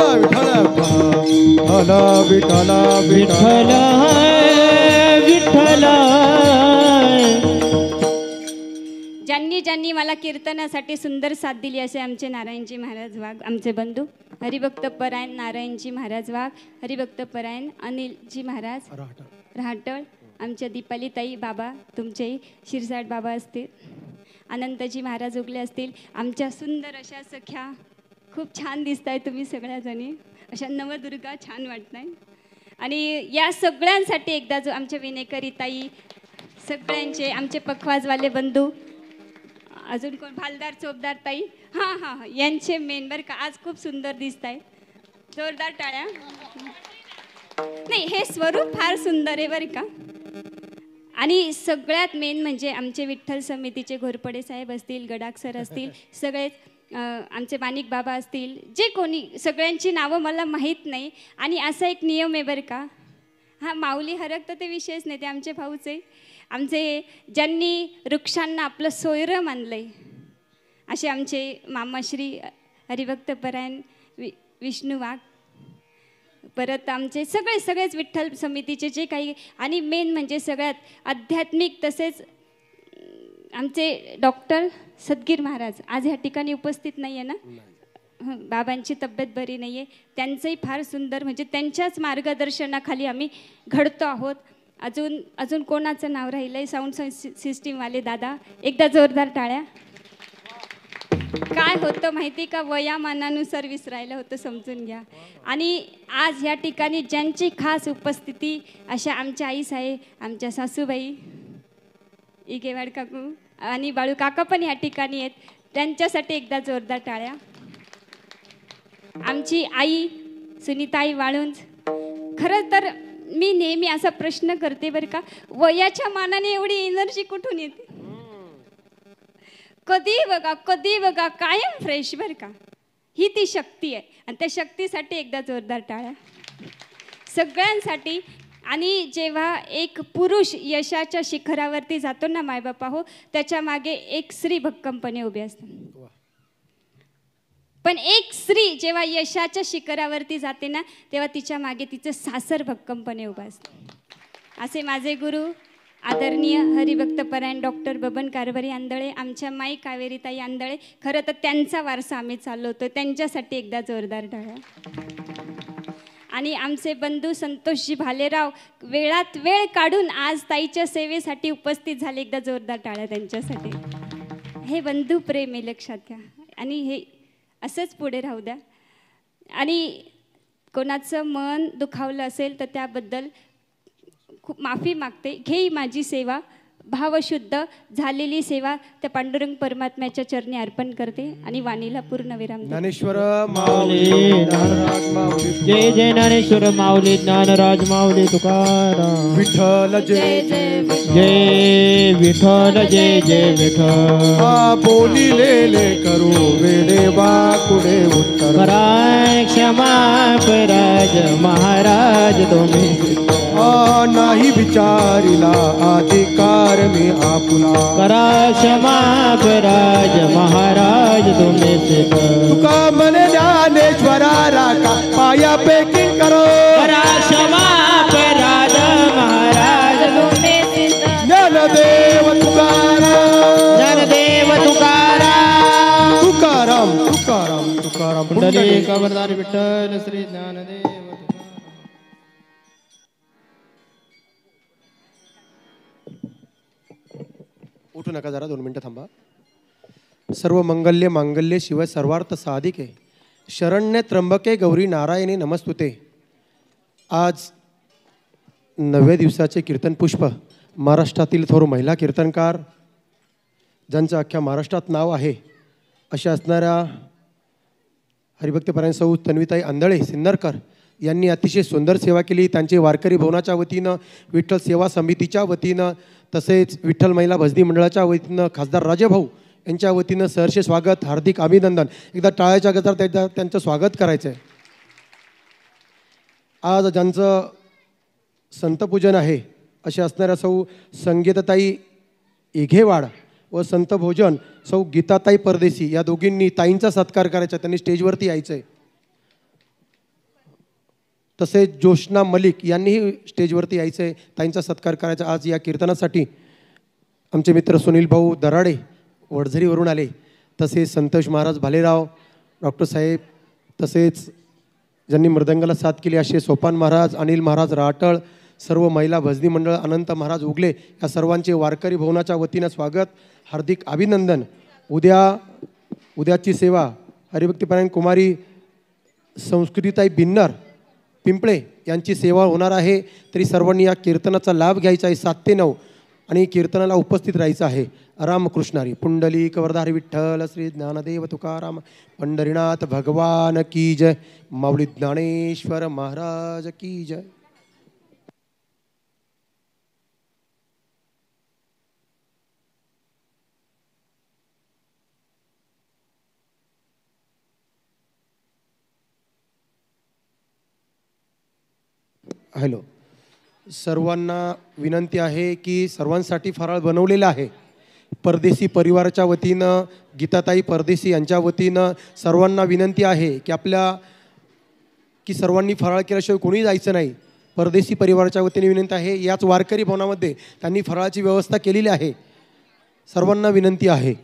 B: विठ्ठल विठ्ठल
C: विठ्ठल विठ्ठल.
A: ज्यांनी ज्यांनी मला कीर्तनासाठी सुंदर साथ दिली असे आमचे नारायणजी महाराज वाघ, आमचे बंधू हरिभक्त परायण नारायणजी महाराज वाघ, हरिभक्त परायण अनिलजी महाराज रहाटळ, आमच्या दीपाली ताई बाबा, तुमचे शिरसाट बाबा असतील, अनंतजी महाराज उगले असतील, आमच्या सुंदर अशा सख्या, खूप छान दिसत आहे तुम्ही सगळ्याजणी, अशा नवदुर्गा छान वाटत आहे. आणि या सगळ्यांसाठी एकदा जो आमच्या विनेकरी ताई, सगळ्यांचे आमचे पखवाजवाले बंधू, अजून कोण भालदार चोपदार ताई, हां हां हां यांचे मेन बरं का, आज खूप सुंदर दिसत आहे, जोरदार टाळ्या. नाही, हे स्वरूप फार सुंदर आहे बरं का. आणि सगळ्यात मेन म्हणजे आमचे विठ्ठल समितीचे घोरपडे साहेब असतील, गडाख सर असतील, सगळेच आमचे माणिक बाबा असतील, जे कोणी, सगळ्यांची नावं मला माहीत नाही. आणि असा एक नियम आहे बरं का, हां माऊली हरक तर ते विषयच नाही, ते आमचे भाऊच आहे, आमचे ज्यांनी वृक्षांना आपलं सोयरं मानलं आहे असे आमचे मामाश्री हरिभक्त परायण विष्णू वाघ, परत आमचे सगळेच विठ्ठल समितीचे जे काही, आणि मेन म्हणजे सगळ्यात आध्यात्मिक तसेच आमचे डॉक्टर सदगीर महाराज आज ह्या ठिकाणी उपस्थित नाही आहे ना, बाबांची तब्येत बरी नाही आहे, त्यांचंही फार सुंदर म्हणजे त्यांच्याच मार्गदर्शनाखाली आम्ही घडतो आहोत. अजून कोणाचं नाव राहिलं आहे, साऊंड सिस्टीमवाले दादा, एकदा जोरदार टाळ्या. काय होतं माहिती का, वयामानानुसार विसरायला होतं, समजून घ्या. आणि आज ह्या ठिकाणी ज्यांची खास उपस्थिती अशा आमच्या आई साहेब, आमच्या सासूबाई इगेवाड काकू आणि बाळू काका पण ह्या ठिकाणी आहेत, त्यांच्यासाठी एकदा जोरदार टाळ्या. आमची आई सुनीताई वाळुंज, खरं तर मी नेहमी असा प्रश्न करते बरं का, वयाच्या मानाने एवढी एनर्जी कुठून येते? कधी बघा कायम फ्रेश बरं का, ही ती शक्ती आहे. आणि त्या शक्तीसाठी एकदा जोरदार टाळ्या सगळ्यांसाठी. आणि जेव्हा एक पुरुष यशाच्या शिखरावरती जातो ना मायबापा हो, त्याच्या मागे एक स्त्री भक्कमपणे उभी असते. पण एक स्त्री जेव्हा यशाच्या शिखरावरती जाते ना, तेव्हा तिच्या मागे तिचं सासर भक्कमपणे उभं असतं. असे माझे गुरु आदरणीय हरिभक्त परायण डॉक्टर बबन कारभारी आंधळे, आमच्या माई कावेरीताई आंधळे, खरं तर त्यांचा वारसा आम्ही चालवतो, त्यांच्यासाठी एकदा जोरदार टाळ्या. आणि आमचे बंधू संतोषजी भालेराव वेळात वेळ काढून आज ताईच्या सेवेसाठी उपस्थित झाले, एकदा जोरदार टाळ्या त्यांच्यासाठी. हे बंधू प्रेम आहे, लक्षात घ्या. आणि हे असंच पुढे राहू द्या. आणि कोणाचं मन दुखावलं असेल तर त्याबद्दल खूप माफी मागते. घेई माझी सेवा, भावशुद्ध झालेली सेवा त्या पांडुरंग परमात्म्याच्या चरणी अर्पण करते आणि वाणीला पूर्ण विराम.
B: ज्ञानेश्वर माऊली ज्ञानराज माऊली,
C: जय जय ज्ञानेश्वर माऊली ज्ञानराज माऊली तुकाराम.
B: विठ्ठल जय जय
C: जय विठ्ठल जय जय विठ्ठल.
B: बोलिलेले करू वेडे वाकुडे उत्तर,
C: कराय क्षमा कराज महाराज तुम्ही,
B: नाही विचारिला अधिकार मी आपुला.
C: करा क्षमा कराज महाराज तुम्ही,
B: तुका मने ज्ञानेश्वरा राखा पायापैकी करो.
C: करा क्षमा कराज महाराज तुम्ही,
B: ज्ञानदेव तुकाराम,
C: ज्ञानदेव तुकाराम,
B: तुकाराम तुकाराम तुकाराम.
C: पुंडलिक वरदानी विठ्ठल श्री ज्ञानदेव.
B: उठू नका, जरा 2 मिनटं थांबा. सर्व मंगल्य मांगल्य शिवाय सर्वार्थ साधिके शरण्य त्र्यंबके गौरी नारायणी नमस्तुते. आज 9व्या दिवसाचे कीर्तन पुष्प महाराष्ट्रातील थोर महिला कीर्तनकार ज्यांचं अख्ख्या महाराष्ट्रात नाव आहे अशा असणाऱ्या हरिभक्तपरायण सौ तन्वीताई आंधळे सिन्नरकर यांनी अतिशय सुंदर सेवा केली. त्यांचे वारकरी भवनाच्या वतीनं, विठ्ठल सेवा समितीच्या वतीनं, तसेच विठ्ठल महिला भजनी मंडळाच्या वतीनं खासदार राजेभाऊ यांच्या वतीनं सहर्ष स्वागत, हार्दिक अभिनंदन. एकदा टाळ्याच्या गजरात त्यांचं स्वागत करायचं आहे. आज ज्यांचं संतपूजन आहे अशा असणाऱ्या सौ संगीताताई इघेवाड व संत भोजन सौ गीताताई परदेशी या दोघींनी ताईंचा सत्कार करायचा. त्यांनी स्टेजवरती यायचं आहे. तसेच जोशना मलिक यांनीही स्टेजवरती यायचं आहे, ताईंचा सत्कार करायचा. आज या कीर्तनासाठी आमचे मित्र सुनील भाऊ दराडे वडझरीवरून आले, तसेच संतोष महाराज भालेराव, डॉक्टर साहेब, तसेच ज्यांनी मृदंगाला साथ केली असे सोपान महाराज, अनिल महाराज राटळ, सर्व महिला भजनी मंडळ, अनंत महाराज उगले या सर्वांचे वारकरी भवनाच्या वतीनं स्वागत, हार्दिक अभिनंदन. उद्याची सेवा हरिभक्तीपरायण कुमारी संस्कृतीताई बिन्नर पिंपळे यांची सेवा होणार आहे. तरी सर्वांनी या कीर्तनाचा लाभ घ्यायचा आहे. 7 ते 9 आणि कीर्तनाला उपस्थित राहायचं आहे. रामकृष्णारी पुंडलिक वरदारी विठ्ठल श्री ज्ञानदेव तुकाराम पंढरीनाथ भगवान की जय. माऊली ज्ञानेश्वर महाराज की जय. हॅलो, सर्वांना विनंती आहे की सर्वांसाठी फराळ बनवलेला आहे. परदेशी परिवाराच्या वतीनं, गीताताई परदेशी यांच्या वतीनं सर्वांना विनंती आहे की सर्वांनी फराळ केल्याशिवाय कोणी जायचं नाही. परदेशी परिवाराच्या वतीने विनंती आहे. याच वारकरी भवनामध्ये त्यांनी फराळाची व्यवस्था केलेली आहे. सर्वांना विनंती आहे.